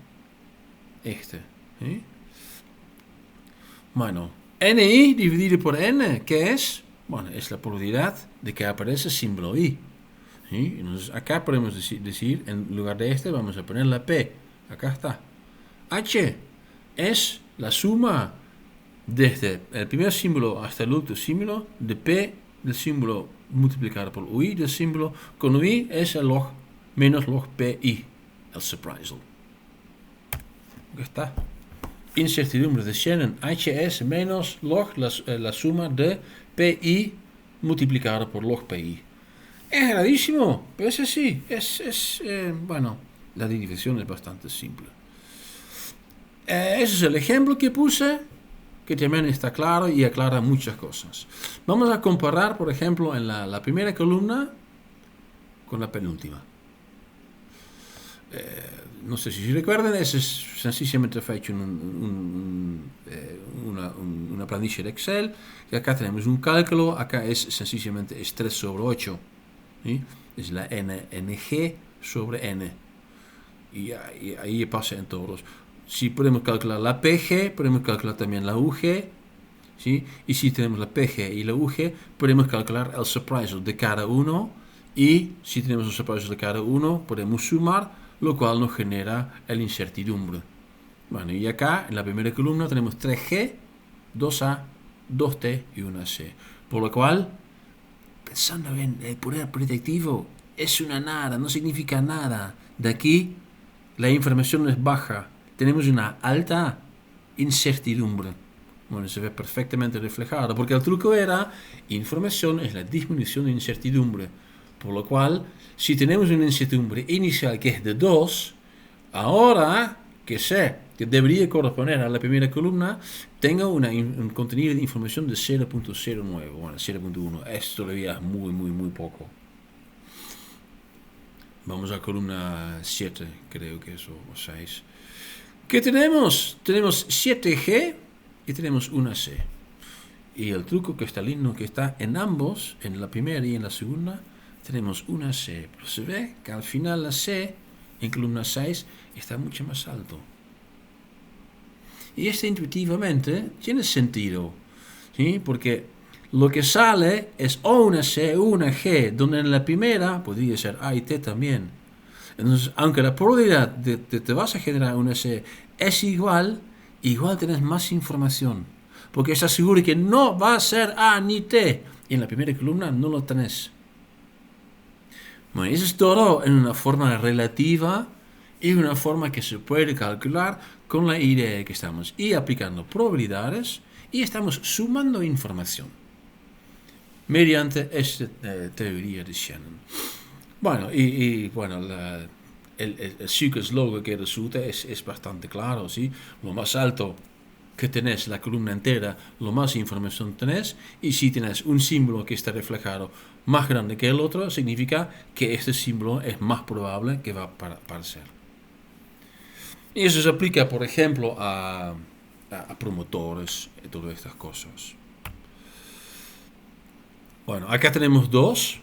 este. ¿Sí? Bueno, ni dividido por n, ¿qué es? Bueno, es la probabilidad de que aparece símbolo i. ¿Sí? Entonces, acá podemos decir, en lugar de este, vamos a poner la p. Acá está. H es la suma desde el primer símbolo hasta el último símbolo de P del símbolo multiplicado por UI del símbolo con UI es el log menos log PI, el surprisal. Aquí está. Incertidumbre de Shannon, HS menos log la suma de PI multiplicado por log PI. Es rarísimo, pero es así. Bueno, la división es bastante simple. Ese es el ejemplo que puse, que también está claro y aclara muchas cosas. Vamos a comparar, por ejemplo, en la primera columna con la penúltima. No sé si se recuerdan, es sencillamente hecho una planilla de Excel. Y acá tenemos un cálculo, acá es sencillamente 3 sobre 8. ¿Sí? Es la NG sobre N. Y ahí pasa en todos. Si podemos calcular la PG, podemos calcular también la UG, ¿sí? Y si tenemos la PG y la UG, podemos calcular el surprisal de cada uno. Y si tenemos el surprisal de cada uno, podemos sumar, lo cual nos genera la incertidumbre. Bueno, y acá en la primera columna tenemos 3G, 2A, 2T y 1C. Por lo cual, pensando bien, el poder predictivo es una nada, no significa nada. De aquí, la información es baja. Tenemos una alta incertidumbre. Bueno, se ve perfectamente reflejado, porque el truco era, información es la disminución de incertidumbre. Por lo cual, si tenemos una incertidumbre inicial que es de 2, ahora que sé que debería corresponder a la primera columna, tengo un contenido de información de 0.09, bueno, 0.1. Esto todavía es muy poco. Vamos a columna 7, creo que eso, o 6. ¿Qué tenemos? Tenemos 7G y tenemos una C. Y el truco que está lindo, que está en ambos, en la primera y en la segunda, tenemos una C. Pero se ve que al final la C, en columna 6, está mucho más alto. Y esto intuitivamente tiene sentido, ¿sí? Porque lo que sale es o una C o una G, donde en la primera podría ser A y T también. Entonces, aunque la probabilidad de te vas a generar una C es igual tenés más información. Porque estás seguro que no va a ser A ni T. Y en la primera columna no lo tenés. Bueno, eso es todo en una forma relativa y una forma que se puede calcular con la idea que estamos y aplicando probabilidades y estamos sumando información. mediante esta teoría de Shannon. Bueno, el Seekers logo que resulta es bastante claro, ¿sí? Lo más alto que tenés la columna entera, lo más información tenés, y si tenés un símbolo que está reflejado más grande que el otro, significa que este símbolo es más probable que va a ser. Y eso se aplica, por ejemplo, a promotores y todas estas cosas. Bueno, acá tenemos dos.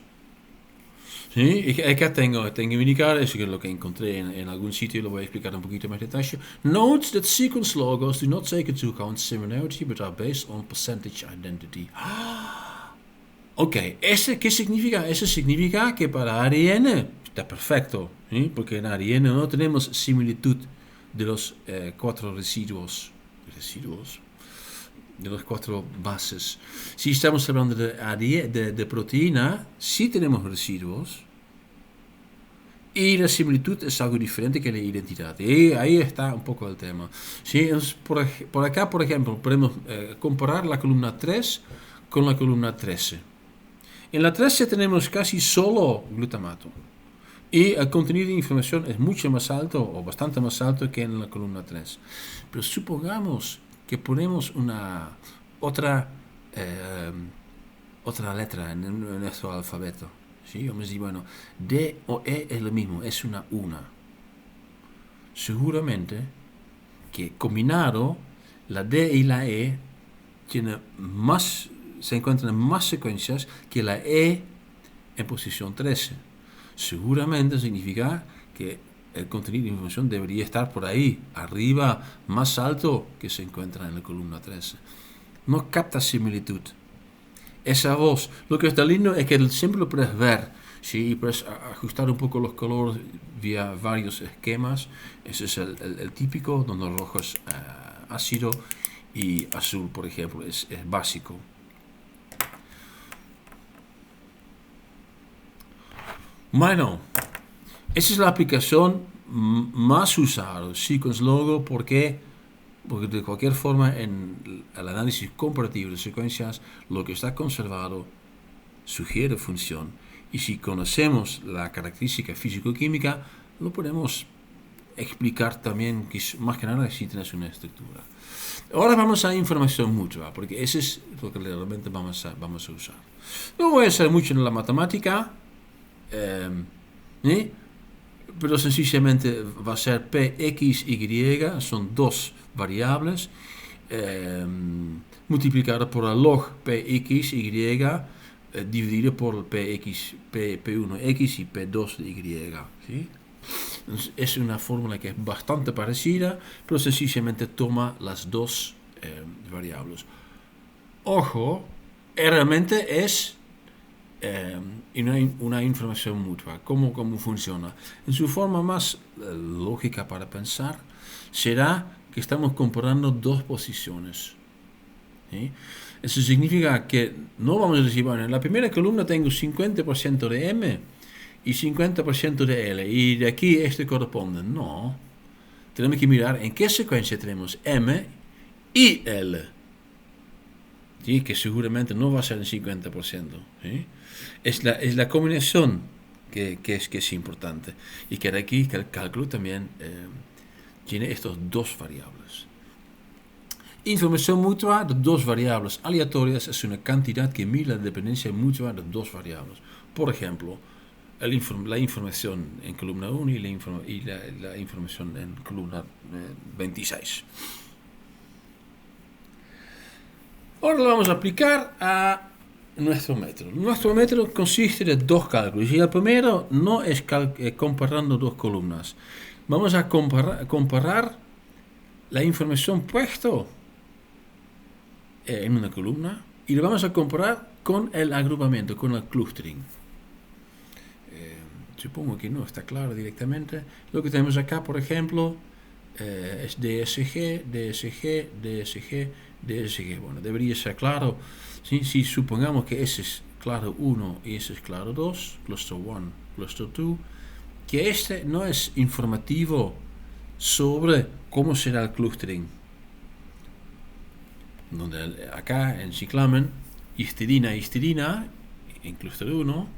Sí, acá tengo indicar, eso es lo que encontré en algún sitio, lo voy a explicar un poquito más detalle. Note that sequence logos do not take into account similarity, but are based on percentage identity. Ok, ¿qué significa? Eso significa que para ADN está perfecto, ¿sí? Porque en ADN no tenemos similitud de los 4 residuos, de los 4 bases. Si estamos hablando de proteína, sí tenemos residuos. Y la similitud es algo diferente que la identidad. Y ahí está un poco el tema. ¿Sí? Entonces, por acá, por ejemplo, podemos comparar la columna 3 con la columna 13. En la 13 tenemos casi solo glutamato. Y el contenido de información es mucho más alto, o bastante más alto que en la columna 3. Pero supongamos que ponemos otra letra en nuestro alfabeto. ¿Sí? Vamos a decir, bueno, D o E es lo mismo, es una. Seguramente que combinado, la D y la E se encuentran en más secuencias que la E en posición 13. Seguramente significa que el contenido de información debería estar por ahí, arriba, más alto que se encuentra en la columna 13. No capta similitud. Esa voz, lo que está lindo es que siempre lo puedes ver, ¿sí? Puedes ajustar un poco los colores vía varios esquemas. Ese es el típico, donde el rojo es ácido y azul, por ejemplo, es básico. Bueno, esa es la aplicación más usada, Sequence Logo, porque de cualquier forma en el análisis comparativo de secuencias lo que está conservado sugiere función, y si conocemos la característica físico-química lo podemos explicar también, más que nada si tienes una estructura. Ahora vamos a información mutua, porque eso es lo que realmente vamos a usar. No voy a hacer mucho en la matemática, pero sencillamente va a ser PXY, son dos variables, multiplicado por el log PXY, dividido por el P1X y P2 de Y. ¿Sí? Entonces, es una fórmula que es bastante parecida, pero sencillamente toma las dos variables. Ojo, realmente es una información mutua. ¿Cómo funciona? En su forma más lógica para pensar, será que estamos comparando dos posiciones. ¿Sí? Eso significa que no vamos a decir, bueno, en la primera columna tengo 50% de M y 50% de L, y de aquí este corresponde. No. Tenemos que mirar en qué secuencia tenemos M y L. ¿Sí? Que seguramente no va a ser el 50%. ¿Sí? Es la combinación que es importante. Y que de aquí que el cálculo también tiene estas dos variables. Información mutua de dos variables aleatorias es una cantidad que mide la dependencia mutua de dos variables. Por ejemplo, la información en columna 1 y la información en columna 26. Ahora lo vamos a aplicar a nuestro método. Nuestro método consiste de dos cálculos. Y el primero no es comparando dos columnas. Vamos a comparar la información puesta en una columna y lo vamos a comparar con el agrupamiento, con el clustering. Supongo que no está claro directamente. Lo que tenemos acá, por ejemplo, es DSG, DSG, DSG, DSG. Bueno, debería ser claro. ¿Sí? Si supongamos que ese es claro 1 y ese es claro 2, cluster 1, cluster 2, que este no es informativo sobre cómo será el clustering. Donde acá en Cyclamen histidina en clúster 1,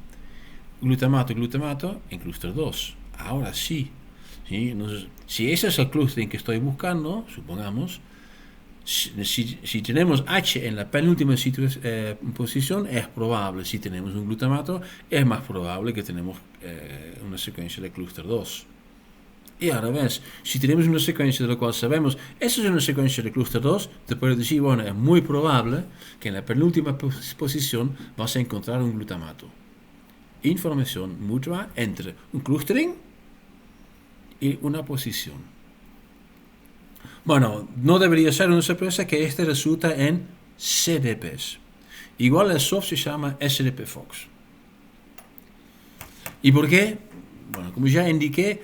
glutamato en clúster 2. Ahora sí. ¿Sí? Entonces, si ese es el clustering que estoy buscando, supongamos, si tenemos H en la penúltima posición, es probable. Si tenemos un glutamato, es más probable que tenemos una secuencia de clúster 2. Y al revés, si tenemos una secuencia de la cual sabemos, esa es una secuencia de clúster 2, te puedo decir, bueno, es muy probable que en la penúltima posición vas a encontrar un glutamato. Información mutua entre un clustering y una posición. Bueno, no debería ser una sorpresa que este resulta en CDPs. Igual el soft se llama SDP-Fox. ¿Y por qué? Bueno, como ya indiqué,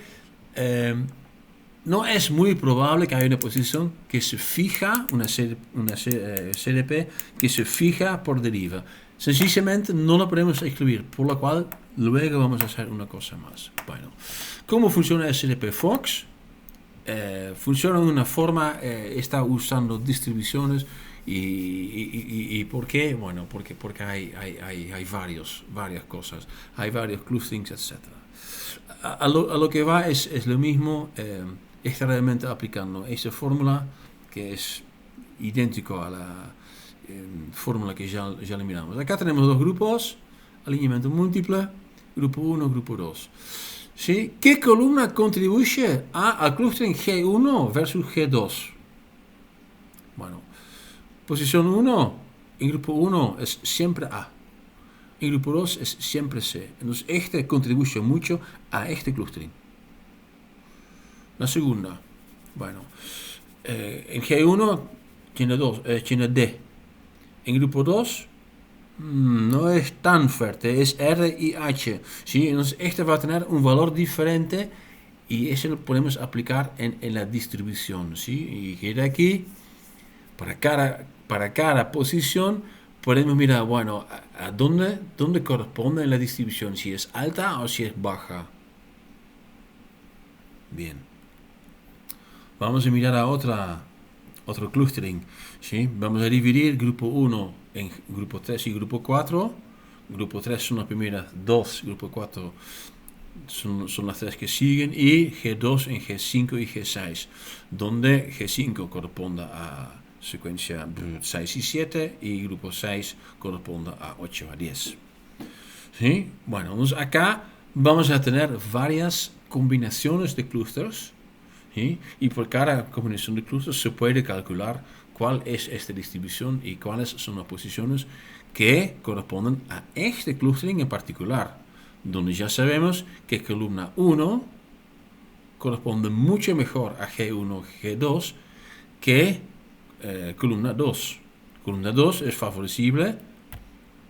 no es muy probable que haya una posición que se fija, una CDP que se fija por deriva. Sencillamente no lo podemos excluir, por lo cual luego vamos a hacer una cosa más. Bueno, ¿cómo funciona el SDP-Fox? Funciona de una forma, está usando distribuciones y ¿por qué? Bueno, porque hay varias cosas, hay varios clusterings, etc. A lo que va es lo mismo, está realmente aplicando esa fórmula que es idéntico a la fórmula que ya eliminamos. Acá tenemos dos grupos, alineamiento múltiple, grupo 1, grupo 2. ¿Sí? ¿Qué columna contribuye al clustering G1 versus G2? Bueno, posición 1, en grupo 1 es siempre A. En grupo 2 es siempre C. Entonces, este contribuye mucho a este clustering. La segunda, bueno, en G1 tiene D. En grupo 2 no es tan fuerte, es R y H. ¿Sí? Entonces, este va a tener un valor diferente y eso lo podemos aplicar en la distribución. ¿Sí? Y queda aquí, para cada posición, podemos mirar, bueno, a dónde corresponde en la distribución, si es alta o si es baja. Bien. Vamos a mirar a otro clustering. ¿Sí? Vamos a dividir grupo 1 en grupo 3 y grupo 4. Grupo 3 son las primeras dos, grupo 4 son las tres que siguen, y G2 en G5 y G6, donde G5 corresponde a secuencia 6 y 7 y grupo 6 corresponde a 8 a 10. ¿Sí? Bueno, entonces acá vamos a tener varias combinaciones de clústeres. ¿Sí? Y por cada combinación de clústeres se puede calcular cuál es esta distribución y cuáles son las posiciones que corresponden a este clustering en particular, donde ya sabemos que columna 1 corresponde mucho mejor a G1 G2 que columna 2. Columna 2 es favorecible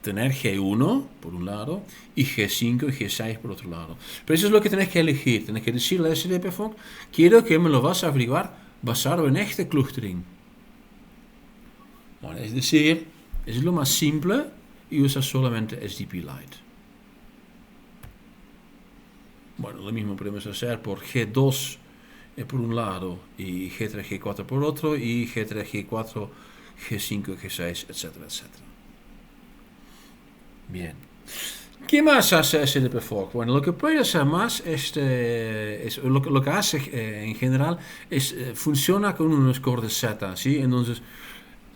tener G1 por un lado y G5 y G6 por otro lado. Pero eso es lo que tenés que elegir. Tenés que decirle a SDP-Fox, quiero que me lo vas a averiguar basado en este clustering. Bueno, es decir, es lo más simple y usa solamente SDP-Lite. Bueno, lo mismo podemos hacer por G2 por un lado y G3, G4 por otro, y G3, G4, G5, G6, etcétera, etcétera. Bien. ¿Qué más hace SDP-Fox? Bueno, lo que puede hacer más es lo que hace en general es funciona con un score de Z, ¿sí? Entonces,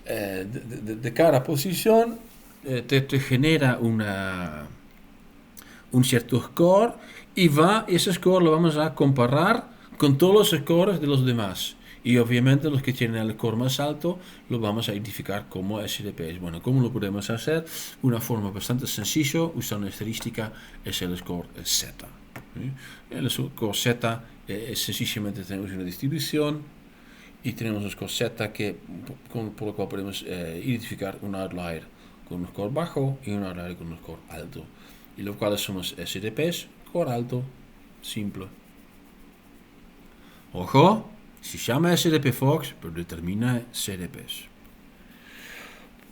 de cada posición te genera un cierto score y ese score lo vamos a comparar con todos los scores de los demás. Y obviamente los que tienen el score más alto lo vamos a identificar como SDPs. Bueno, ¿cómo lo podemos hacer? Una forma bastante sencilla, usando estadística, es el score Z. ¿Sí? El score Z es sencillamente tenemos una distribución y tenemos un score Z por lo cual podemos identificar un outlier con un score bajo y un outlier con un score alto. Y los cuales son los SDPs, score alto, simple. Ojo, se llama SDP-Fox, pero determina CDPs.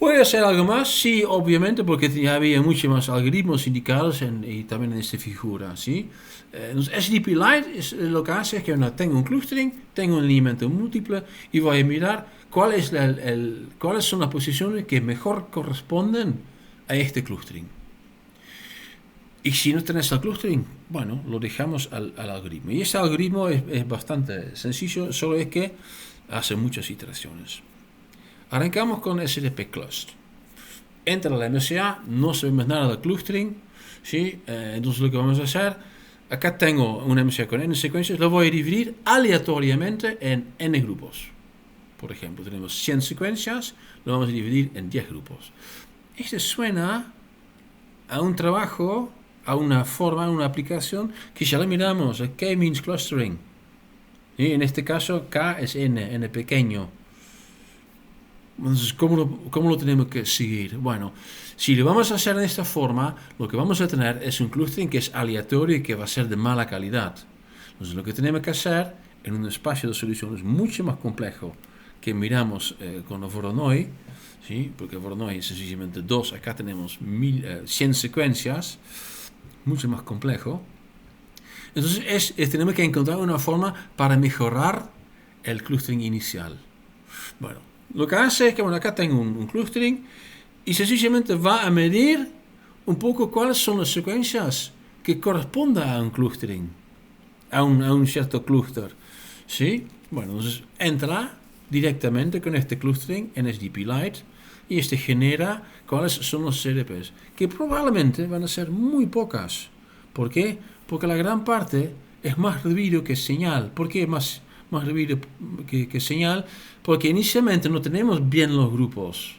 ¿Puede hacer algo más? Sí, obviamente, porque ya había muchos más algoritmos indicados y también en esta figura, ¿sí? Entonces, SDP-Lite lo que hace es que tengo un clustering, tengo un elemento múltiple y voy a mirar cuáles son las posiciones que mejor corresponden a este clustering. Y si no tenés el clustering, bueno, lo dejamos al algoritmo. Y ese algoritmo es bastante sencillo, solo es que hace muchas iteraciones. Arrancamos con SDP Cluster. Entra la MCA, no sabemos nada del clustering, ¿sí? Entonces lo que vamos a hacer, acá tengo una MCA con n secuencias, lo voy a dividir aleatoriamente en n grupos. Por ejemplo, tenemos 100 secuencias, lo vamos a dividir en 10 grupos. Esto suena a un trabajo, a una forma, a una aplicación que ya la miramos, el K-means clustering. ¿Sí? En este caso, K es n pequeño. Entonces, ¿cómo lo tenemos que seguir? Bueno, si lo vamos a hacer de esta forma, lo que vamos a tener es un clustering que es aleatorio y que va a ser de mala calidad. Entonces, lo que tenemos que hacer en un espacio de soluciones mucho más complejo que miramos con los Voronoi, ¿sí? Porque Voronoi es sencillamente 2, acá tenemos 100 secuencias, mucho más complejo. Entonces, tenemos que encontrar una forma para mejorar el clustering inicial. Bueno, lo que hace es que acá tengo un clustering y sencillamente va a medir un poco cuáles son las secuencias que correspondan a un clustering, a un cierto clúster. ¿Sí? Bueno, entonces entra directamente con este clustering en SDP-Lite y genera cuáles son los CDPs, que probablemente van a ser muy pocas. ¿Por qué? Porque la gran parte es más ruido que señal. ¿Por qué más ruido que señal? Porque inicialmente no tenemos bien los grupos.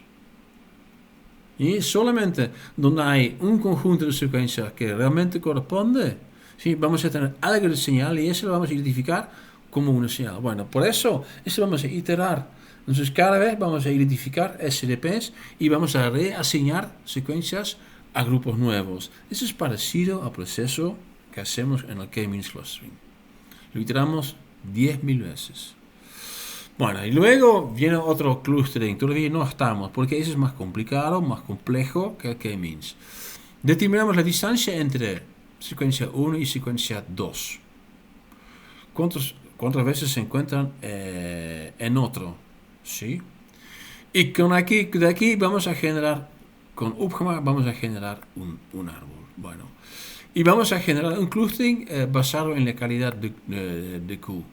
Y solamente donde hay un conjunto de secuencias que realmente corresponde, ¿sí? Vamos a tener algo de señal y eso lo vamos a identificar como una señal. Bueno, por eso vamos a iterar. Entonces cada vez vamos a identificar SDPs y vamos a reasignar secuencias a grupos nuevos. Eso es parecido al proceso que hacemos en el K-means clustering. Lo iteramos 10.000 veces. Bueno, y luego viene otro clustering. Todavía no estamos, porque eso es más complicado, más complejo que el K-means. Determinamos la distancia entre secuencia 1 y secuencia 2. ¿Cuántas veces se encuentran en otro? ¿Sí? Y de aquí vamos a generar, con Upgama vamos a generar un árbol. Bueno, y vamos a generar un clustering basado en la calidad de Q.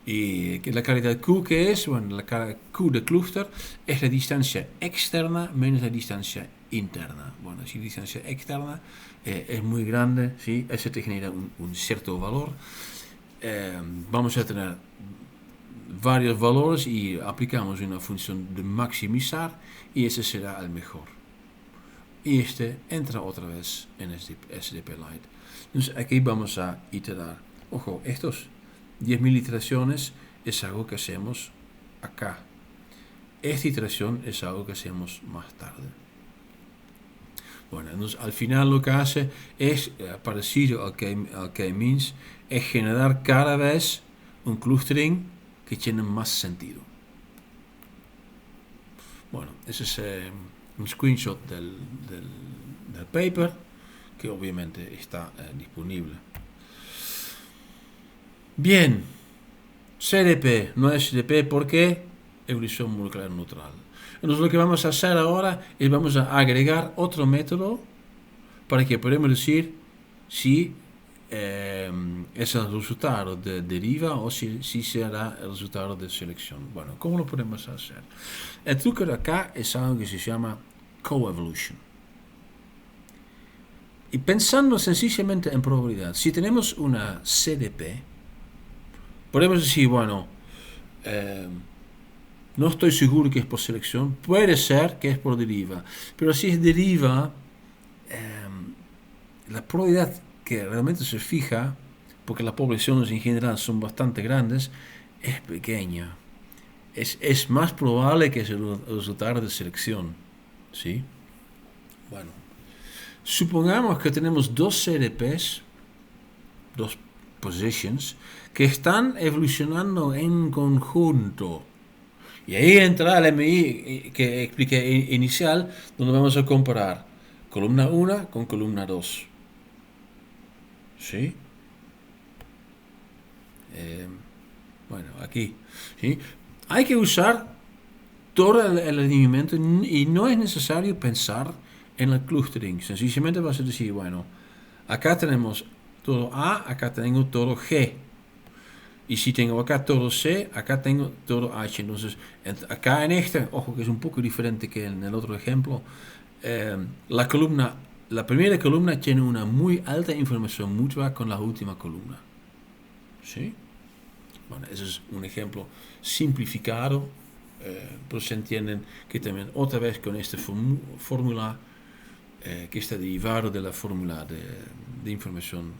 Y la calidad Q que es, bueno, la calidad Q de clúster es la distancia externa menos la distancia interna. Bueno, si la distancia externa es muy grande, ¿sí? Eso te genera un cierto valor. Vamos a tener varios valores y aplicamos una función de maximizar y ese será el mejor. Y entra otra vez en SDP-Lite. Entonces aquí vamos a iterar. Ojo, estos 10.000 iteraciones es algo que hacemos acá. Esta iteración es algo que hacemos más tarde. Bueno, entonces al final lo que hace es, parecido al K-means, es generar cada vez un clustering que tiene más sentido. Bueno, ese es un screenshot del paper que obviamente está disponible. Bien, CDP, no es CDP porque evolución molecular neutral. Entonces lo que vamos a hacer ahora es vamos a agregar otro método para que podamos decir si es el resultado de deriva o si será el resultado de selección. Bueno, ¿cómo lo podemos hacer? El truco de acá es algo que se llama coevolution. Y pensando sencillamente en probabilidad, si tenemos una CDP, podemos decir, bueno, no estoy seguro que es por selección, puede ser que es por deriva, pero si es deriva, la probabilidad que realmente se fija, porque las poblaciones en general son bastante grandes, es pequeña. Es más probable que sea el resultado de selección, ¿sí? Bueno, supongamos que tenemos dos CDPs, dos positions, que están evolucionando en conjunto. Y ahí entra el MI que expliqué inicial, donde vamos a comparar columna 1 con columna 2. ¿Sí? Bueno, aquí. ¿Sí? Hay que usar todo el alineamiento y no es necesario pensar en el clustering. Sencillamente vas a decir, bueno, acá tenemos todo A, acá tengo todo G. Y si tengo acá todo C, acá tengo todo H. Entonces, acá en este, ojo que es un poco diferente que en el otro ejemplo, la primera columna tiene una muy alta información mutua con la última columna. ¿Sí? Bueno, ese es un ejemplo simplificado, pero se entienden que también otra vez con esta fórmula que está derivado de la fórmula de información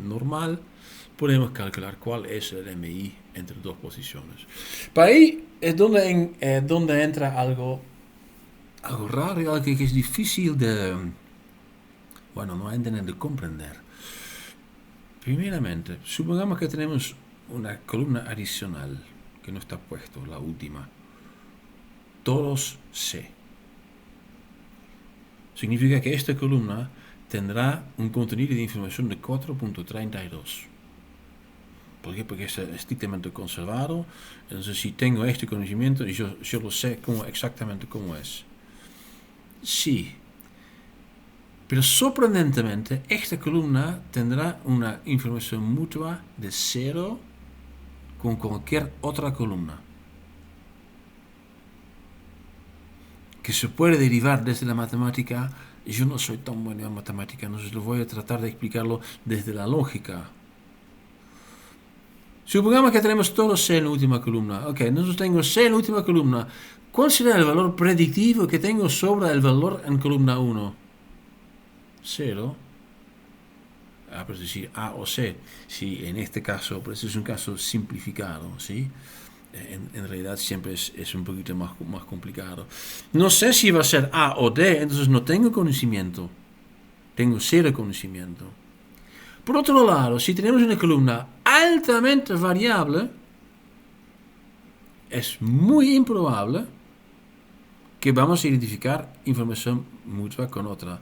normal, podemos calcular cuál es el MI entre dos posiciones. Para ahí es donde entra algo raro y algo que es difícil no entender, de comprender. Primeramente, supongamos que tenemos una columna adicional que no está puesto, la última. Todos C. Significa que esta columna tendrá un contenido de información de 4.32. ¿Por qué? Porque es estrictamente conservado. Entonces, si tengo este conocimiento, yo lo sé exactamente cómo es. Sí. Pero sorprendentemente, esta columna tendrá una información mutua de 0 con cualquier otra columna, que se puede derivar desde la matemática. Yo no soy tan bueno en matemática, entonces lo voy a tratar de explicarlo desde la lógica. Supongamos que tenemos todo C en la última columna. Ok, entonces tengo C en la última columna. ¿Cuál será el valor predictivo que tengo sobre el valor en columna 1? 0. Pues decir A o C. Sí, en este caso, pues es un caso simplificado, ¿sí? En realidad siempre es un poquito más complicado. No sé si va a ser A o D, entonces no tengo conocimiento. Tengo 0 conocimiento. Por otro lado, si tenemos una columna altamente variable, es muy improbable que vamos a identificar información mutua con otra.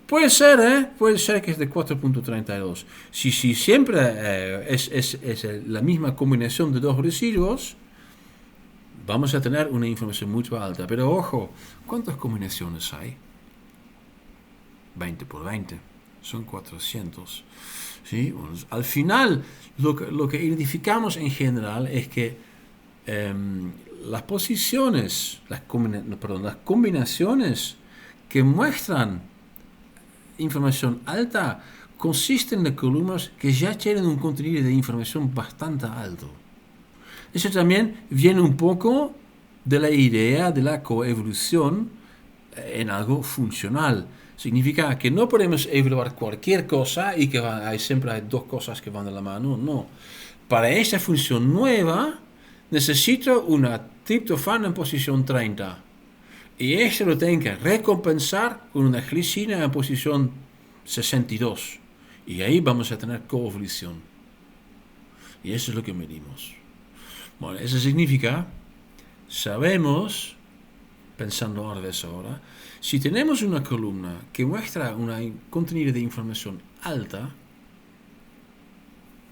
Puede ser que es de 4.32. Si siempre es la misma combinación de dos residuos, vamos a tener una información mutua alta. Pero ojo, ¿cuántas combinaciones hay? 20 por 20. Son 400. ¿Sí? Bueno, al final, lo que identificamos en general es que las posiciones, las combinaciones que muestran información alta consisten de columnas que ya tienen un contenido de información bastante alto. Eso también viene un poco de la idea de la coevolución en algo funcional. Significa que no podemos evaluar cualquier cosa y que siempre hay dos cosas que van de la mano. No. Para esa función nueva necesito una triptofano en posición 30. Y esto lo tengo que recompensar con una glicina en posición 62. Y ahí vamos a tener coevolución. Y eso es lo que medimos. Bueno, eso significa, sabemos, pensando ahora, si tenemos una columna que muestra un contenido de información alta,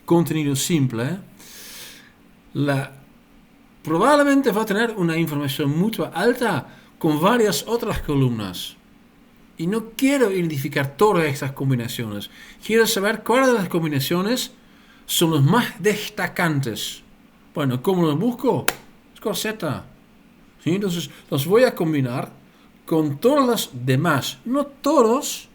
contenido simple, probablemente va a tener una información mutua alta con varias otras columnas. Y no quiero identificar todas estas combinaciones. Quiero saber cuáles de las combinaciones son las más destacantes. Bueno, ¿cómo los busco? Con Z. ¿Sí? Entonces, los voy a combinar con todas las demás. No todos,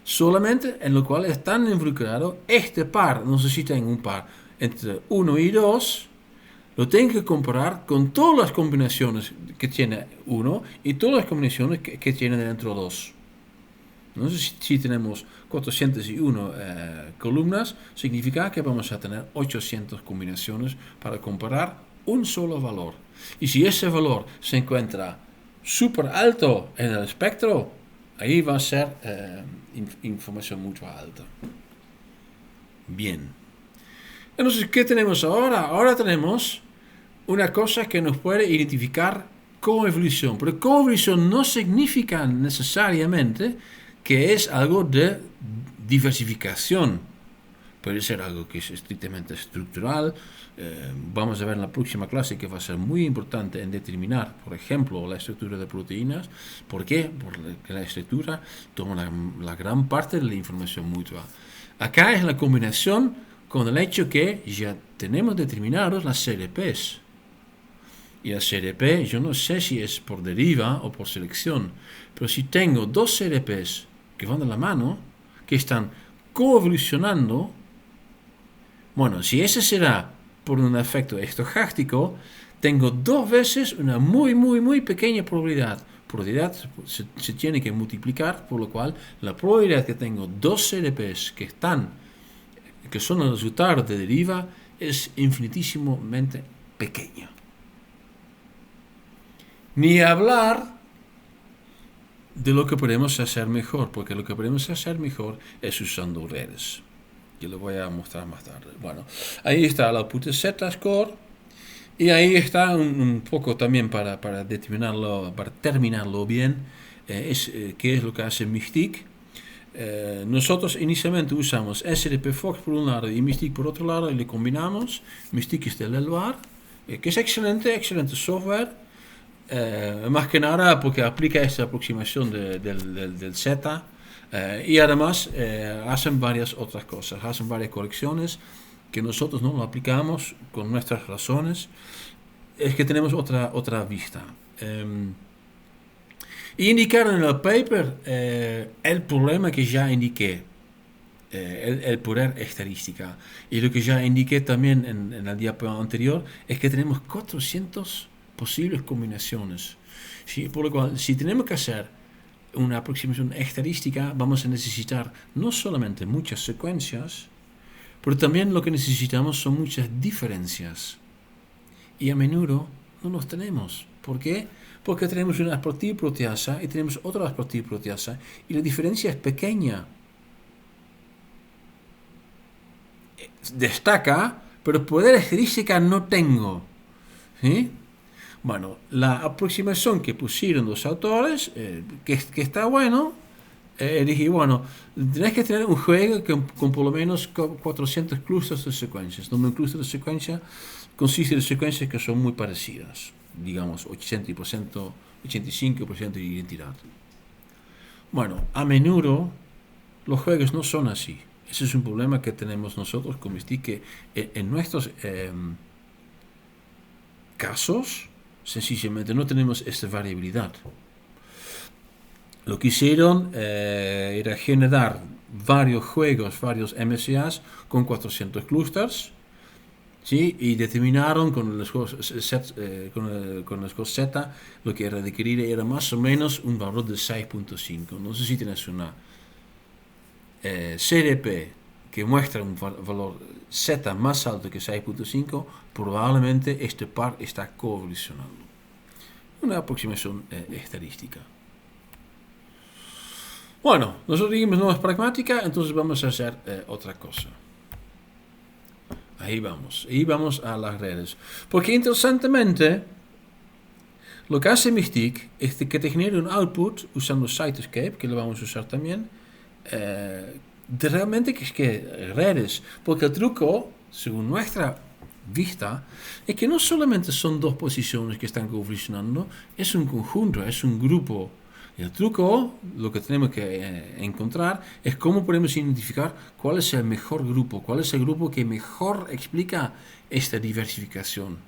solamente en lo cual están involucrados este par. No sé si tengo un par entre 1 y 2. Lo tengo que comparar con todas las combinaciones que tiene 1 y todas las combinaciones que tiene dentro 2. Entonces, si tenemos 401 columnas, significa que vamos a tener 800 combinaciones para comparar un solo valor. Y si ese valor se encuentra súper alto en el espectro, ahí va a ser información mucho alta. Bien. Entonces, ¿qué tenemos ahora? Ahora tenemos una cosa que nos puede identificar coevolución. Pero coevolución no significa necesariamente que es algo de diversificación. Puede ser algo que es estrictamente estructural. Vamos a ver en la próxima clase que va a ser muy importante en determinar, por ejemplo, la estructura de proteínas. ¿Por qué? Porque la estructura toma la gran parte de la información mutua. Acá es la combinación con el hecho que ya tenemos determinados las CDPs. Y la CDP, yo no sé si es por deriva o por selección, pero si tengo dos CDPs que van de la mano, que están coevolucionando, bueno, si ese será por un efecto estojástico, tengo dos veces una muy pequeña probabilidad. Probabilidad se tiene que multiplicar, por lo cual la probabilidad que tengo dos CDPs que son el resultado de deriva es infinitísimamente pequeña. Ni hablar de lo que podemos hacer mejor, porque lo que podemos hacer mejor es usando redes. Yo lo voy a mostrar más tarde. Bueno, ahí está el output de Z-score. Y ahí está un poco también para determinarlo, para terminarlo bien, qué es lo que hace Mystique. Nosotros inicialmente usamos SDP-Fox por un lado y Mystique por otro lado y le combinamos. Mystique es de Leloir, que es excelente software. Más que nada porque aplica esta aproximación del Z. Y además hacen varias otras cosas, hacen varias correcciones que nosotros no lo aplicamos con nuestras razones. Es que tenemos otra vista. Y indicaron en el paper el problema que ya indiqué, el poder estadística. Y lo que ya indiqué también en el diapo anterior es que tenemos 400 posibles combinaciones. ¿Sí? Por lo cual, si tenemos que hacer una aproximación estadística, vamos a necesitar no solamente muchas secuencias, pero también lo que necesitamos son muchas diferencias. Y a menudo no los tenemos. ¿Por qué? Porque tenemos una aspartil-proteasa y tenemos otra aspartil-proteasa y la diferencia es pequeña. Destaca, pero poder estadística no tengo. ¿Sí? Bueno, la aproximación que pusieron los autores, que está bueno, dije, bueno, tenés que tener un juego con por lo menos 400 clústeres de secuencias, donde un clúster de secuencia consiste de secuencias que son muy parecidas, digamos 80%, 85% de identidad. Bueno, a menudo los juegos no son así. Ese es un problema que tenemos nosotros con Mystique, que en nuestros casos sencillamente no tenemos esta variabilidad. Lo que hicieron era generar varios juegos, varios MCAs con 400 clusters, ¿sí? Y determinaron con los juegos Z lo que era requerir era más o menos un valor de 6.5. No sé si tienes una CDP que muestra un valor Z más alto que 6.5, probablemente este par está coevolucionando. Una aproximación estadística. Bueno, nosotros dijimos no es pragmática, entonces vamos a hacer otra cosa. Ahí vamos a las redes. Porque interesantemente, lo que hace Mystique es que te genera un output usando Cytoscape, que lo vamos a usar también, de realmente que es que redes. Porque el truco, según nuestra vista, es que no solamente son dos posiciones que están coevolucionando, es un conjunto, es un grupo. Y el truco, lo que tenemos que encontrar es cómo podemos identificar cuál es el mejor grupo, cuál es el grupo que mejor explica esta diversificación.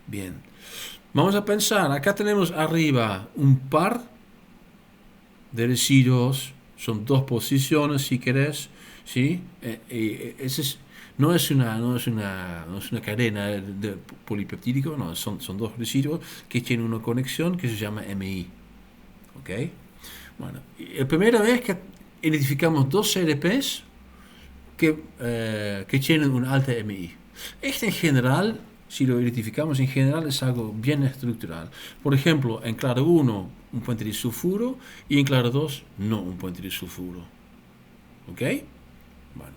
Bien, vamos a pensar, acá tenemos arriba un par de residuos, son dos posiciones si querés, ¿sí? No es una cadena de polipeptídico, no, son dos residuos que tienen una conexión que se llama MI. ¿Ok? Bueno, la primera vez que identificamos dos CDPs que tienen una alta MI. Este en general, si lo identificamos en general, es algo bien estructural. Por ejemplo, en claro 1 un puente de sulfuro y en claro 2 no un puente de sulfuro. ¿Ok? Bueno,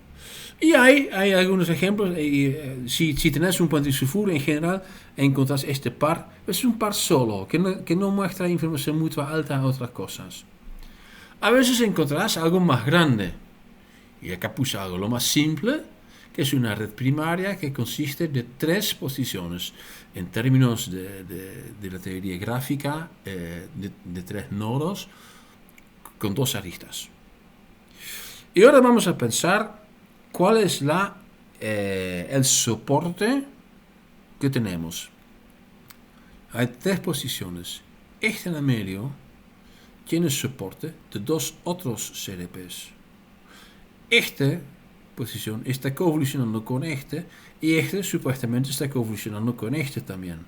Y hay algunos ejemplos. Si tenés un puente sulfuro, en general encontrás este par. Es un par solo, que no muestra información mutua alta a otras cosas. A veces encontrarás algo más grande. Y acá puse algo lo más simple, que es una red primaria que consiste de 3 posiciones. En términos de la teoría gráfica, de 3 nodos con 2 aristas. Y ahora vamos a pensar cuál es el soporte que tenemos. Hay 3 posiciones. Este en el medio tiene soporte de 2 otros CDPs. Esta posición está coevolucionando con este y este supuestamente está coevolucionando con este también.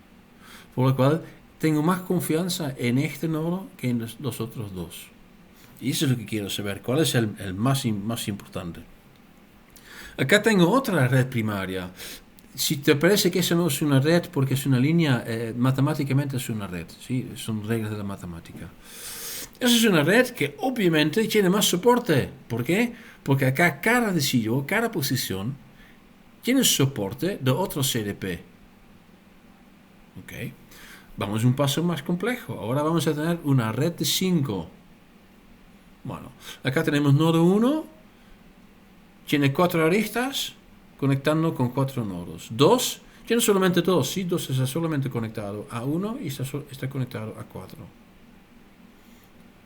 Por lo cual tengo más confianza en este nodo que en los otros dos. Y eso es lo que quiero saber. ¿Cuál es el más importante? Acá tengo otra red primaria. Si te parece que eso no es una red porque es una línea, matemáticamente es una red. ¿Sí? Son reglas de la matemática. Esa es una red que obviamente tiene más soporte. ¿Por qué? Porque acá cada decidio, cada posición, tiene soporte de otro CDP. ¿Ok? Vamos un paso más complejo. Ahora vamos a tener una red de 5. Bueno, acá tenemos nodo 1, tiene 4 aristas, conectando con 4 nodos. 2, tiene solamente 2, ¿sí? 2 está solamente conectado a 1 y está conectado a 4.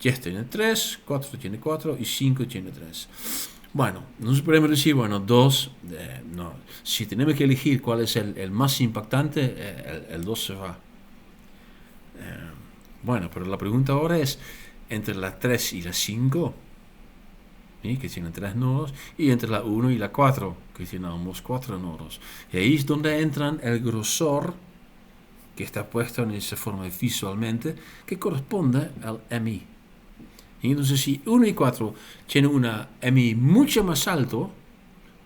10 tiene 3, 4 tiene 4 y 5 tiene 3. Bueno, nos podemos decir, bueno, 2, no. Si tenemos que elegir cuál es el más impactante, el 2 se va. Bueno, pero la pregunta ahora es, entre la 3 y la 5, ¿sí? Que tienen 3 nodos, y entre la 1 y la 4, que tienen ambos 4 nodos. Y ahí es donde entran el grosor, que está puesto en esa forma visualmente, que corresponde al MI. Y entonces si 1 y 4 tienen una MI mucho más alto,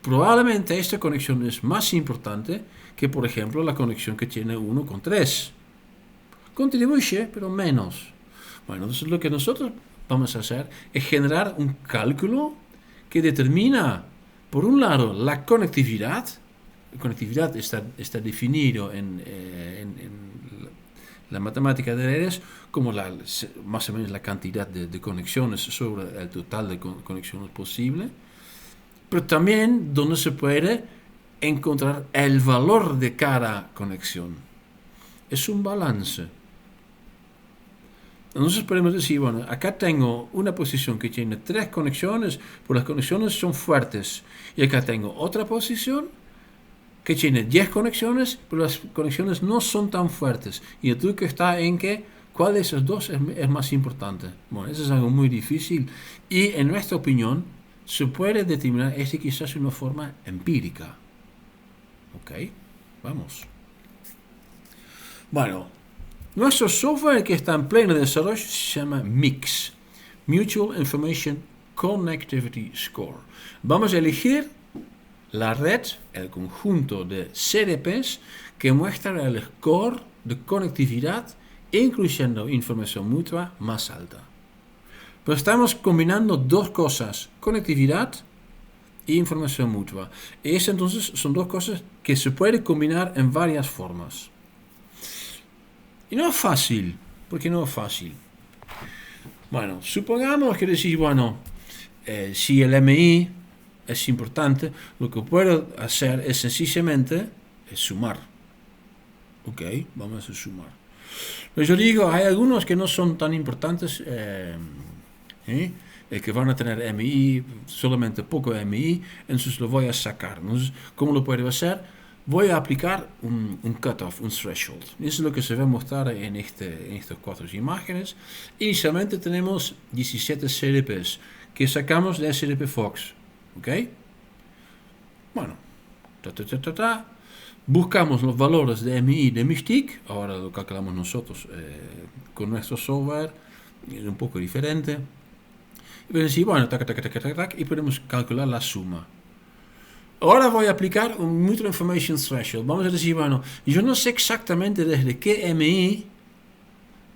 probablemente esta conexión es más importante que, por ejemplo, la conexión que tiene 1 con 3. Contribuye, pero menos. Bueno, entonces lo que nosotros vamos a hacer es generar un cálculo que determina, por un lado, la conectividad. La conectividad está definido en la matemática de redes como más o menos la cantidad de conexiones sobre el total de conexiones posible, pero también donde se puede encontrar el valor de cada conexión. Es un balance. Entonces podemos decir, bueno, acá tengo una posición que tiene 3 conexiones, pero las conexiones son fuertes. Y acá tengo otra posición que tiene 10 conexiones, pero las conexiones no son tan fuertes. Y el truco está en que, ¿cuál de esas dos es más importante? Bueno, eso es algo muy difícil. Y en nuestra opinión, se puede determinar esto quizás de una forma empírica. ¿Ok? Vamos. Bueno, nuestro software que está en pleno desarrollo se llama MIX, Mutual Information Connectivity Score. Vamos a elegir la red, el conjunto de CDPs que muestran el score de conectividad, incluyendo información mutua más alta. Pero estamos combinando dos cosas, conectividad e información mutua. Y eso entonces son dos cosas que se pueden combinar en varias formas. Y no es fácil. ¿Por qué no es fácil? Bueno, supongamos que decís, bueno, si el MI es importante, lo que puedo hacer es sencillamente sumar. Ok, vamos a sumar. Pues yo digo, hay algunos que no son tan importantes, que van a tener MI, solamente poco MI, entonces lo voy a sacar. Entonces, ¿cómo lo puedo hacer? Voy a aplicar un cutoff, un threshold. Eso es lo que se va a mostrar en estas 4 imágenes. Inicialmente tenemos 17 CDPs que sacamos de SDP Fox. ¿Ok? Bueno, buscamos los valores de MI de Mystique. Ahora lo calculamos nosotros con nuestro software. Es un poco diferente. Y podemos decir, bueno, y podemos calcular la suma. Ahora voy a aplicar un Mutual Information Threshold. Vamos a decir, bueno, yo no sé exactamente desde qué MI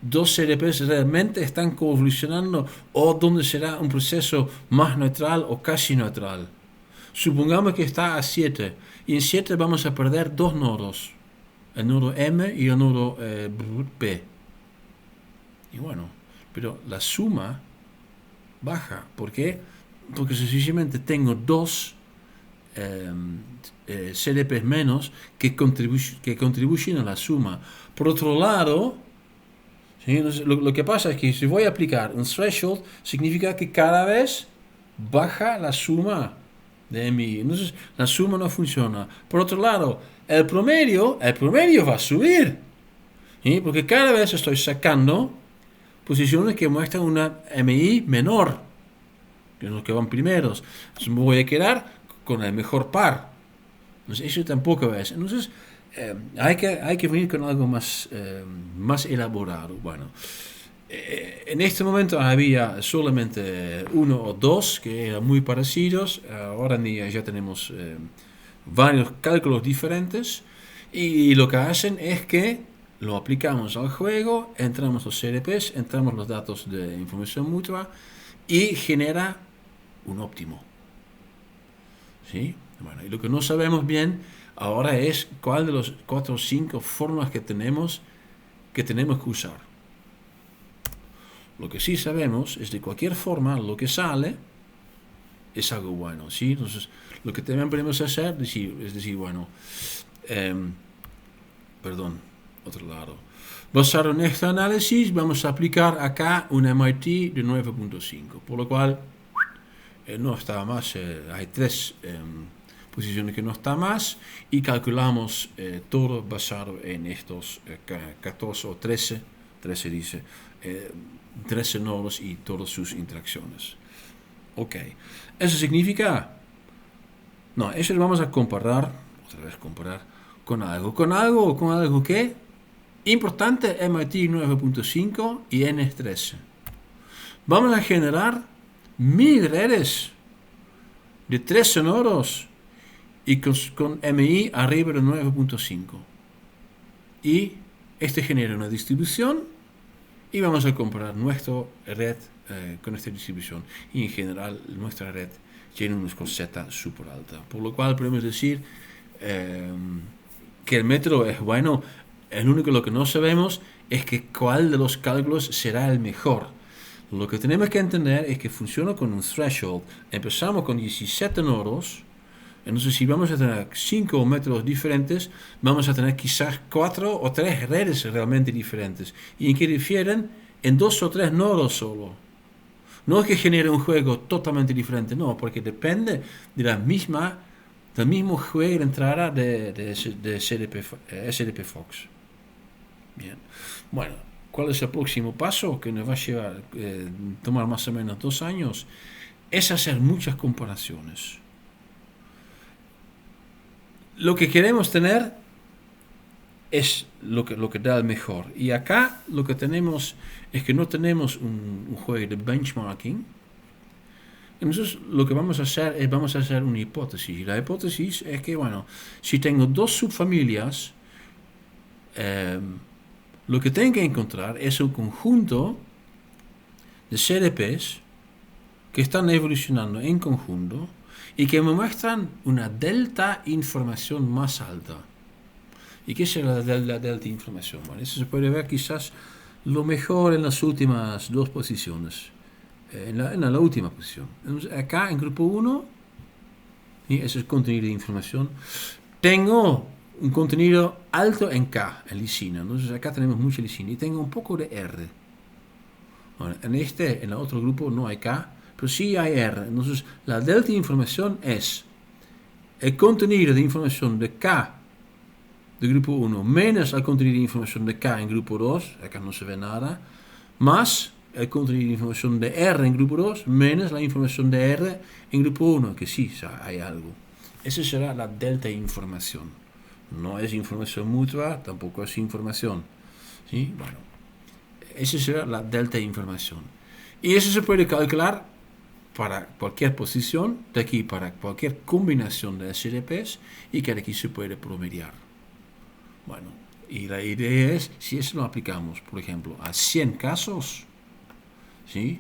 dos CDPs realmente están coevolucionando o dónde será un proceso más neutral o casi neutral. Supongamos que está a 7 y en 7 vamos a perder dos nodos, el nodo M y el nodo P. Y bueno, pero la suma baja. ¿Por qué? Porque sencillamente tengo dos CDPs menos que contribuyen a la suma. Por otro lado, ¿sí? Entonces, lo que pasa es que si voy a aplicar un threshold, significa que cada vez baja la suma de MI. Entonces, la suma no funciona. Por otro lado, el promedio va a subir. ¿Sí? Porque cada vez estoy sacando posiciones que muestran una MI menor que los que van primeros. Entonces me voy a quedar con el mejor par. Entonces eso tampoco es. Entonces hay que venir con algo más elaborado. Bueno, en este momento había solamente uno o dos que eran muy parecidos. Ahora en día ya tenemos varios cálculos diferentes. Y lo que hacen es que lo aplicamos al juego, entramos los CDPs, entramos los datos de información mutua y genera un óptimo. ¿Sí? Bueno, y lo que no sabemos bien ahora es cuál de los 4 o 5 formas que tenemos que usar. Lo que sí sabemos es de cualquier forma lo que sale es algo bueno. ¿Sí? Entonces, lo que también podemos hacer es decir, bueno, otro lado. Basado en este análisis, vamos a aplicar acá un MIT de 9.5, por lo cual no está más, hay 3 posiciones que no está más y calculamos todo basado en estos 14 o 13 dice, 13 nodos y todas sus interacciones. Ok, eso significa, no, eso lo vamos a comparar, otra vez comparar con algo que importante, MIT 9.5 y N13. Vamos a generar 1000 redes de 13 nodos y con MI arriba de 9.5. Y este genera una distribución y vamos a comparar nuestra red con esta distribución. Y en general nuestra red tiene una coseta súper alta. Por lo cual podemos decir que el método es bueno. El único lo que no sabemos es que cuál de los cálculos será el mejor. Lo que tenemos que entender es que funciona con un threshold. Empezamos con 17 nodos. Entonces, si vamos a tener 5 métodos diferentes, vamos a tener quizás 4 o 3 redes realmente diferentes. ¿Y en qué difieren? En 2 o 3 nodos solo. No es que genere un juego totalmente diferente, no, porque depende de del mismo juego de entrada de SDP Fox. Bien. Bueno, ¿cuál es el próximo paso que nos va a llevar tomar más o menos 2 años? Es hacer muchas comparaciones. Lo que queremos tener es lo que da el mejor. Y acá lo que tenemos es que no tenemos un juego de benchmarking. Entonces lo que vamos a hacer es una hipótesis. Y la hipótesis es que, bueno, si tengo 2 subfamilias, lo que tengo que encontrar es un conjunto de CDPs que están evolucionando en conjunto y que me muestran una delta información más alta. ¿Y qué será la delta información? Bueno, eso se puede ver quizás lo mejor en las últimas 2 posiciones. En la última posición. Entonces, acá en grupo 1, y ese es el contenido de información, tengo un contenido alto en K, en lisina. Entonces acá tenemos mucha lisina y tengo un poco de R. Bueno, en el otro grupo no hay K, pero sí hay R. Entonces la delta de información es el contenido de información de K de grupo 1 menos el contenido de información de K en grupo 2, acá no se ve nada, más el contenido de información de R en grupo 2 menos la información de R en grupo 1, que sí hay algo. Esa será la delta de información. No es información mutua, tampoco es información. ¿Sí? Bueno, esa será la delta de información. Y eso se puede calcular para cualquier posición, de aquí para cualquier combinación de SDPs, y que de aquí se puede promediar. Bueno, y la idea es, si eso lo aplicamos, por ejemplo, a 100 casos, ¿sí?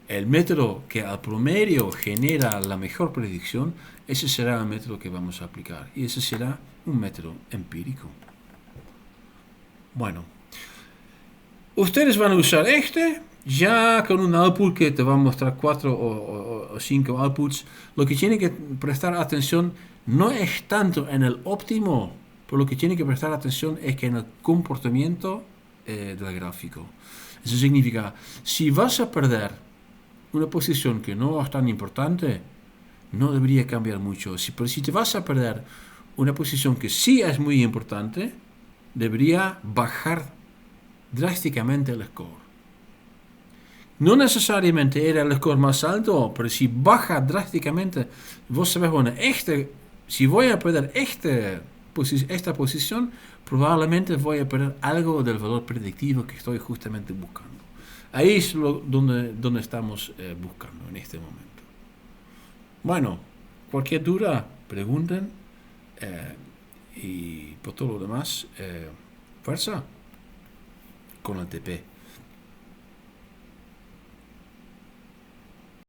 el método que al promedio genera la mejor predicción, ese será el método que vamos a aplicar. Y ese será un método empírico. Bueno, ustedes van a usar este ya con un output que te va a mostrar 4 o 5 outputs. Lo que tiene que prestar atención no es tanto en el óptimo, pero lo que tiene que prestar atención es que en el comportamiento del gráfico. Eso significa, si vas a perder una posición que no es tan importante, no debería cambiar mucho. Pero si te vas a perder una posición que sí es muy importante, debería bajar drásticamente el score. No necesariamente era el score más alto, pero si baja drásticamente, vos sabés, bueno, si voy a perder esta posición, probablemente voy a perder algo del valor predictivo que estoy justamente buscando. Ahí es donde estamos buscando en este momento. Bueno, cualquier duda, pregunten. Y por todo lo demás, fuerza con el TP.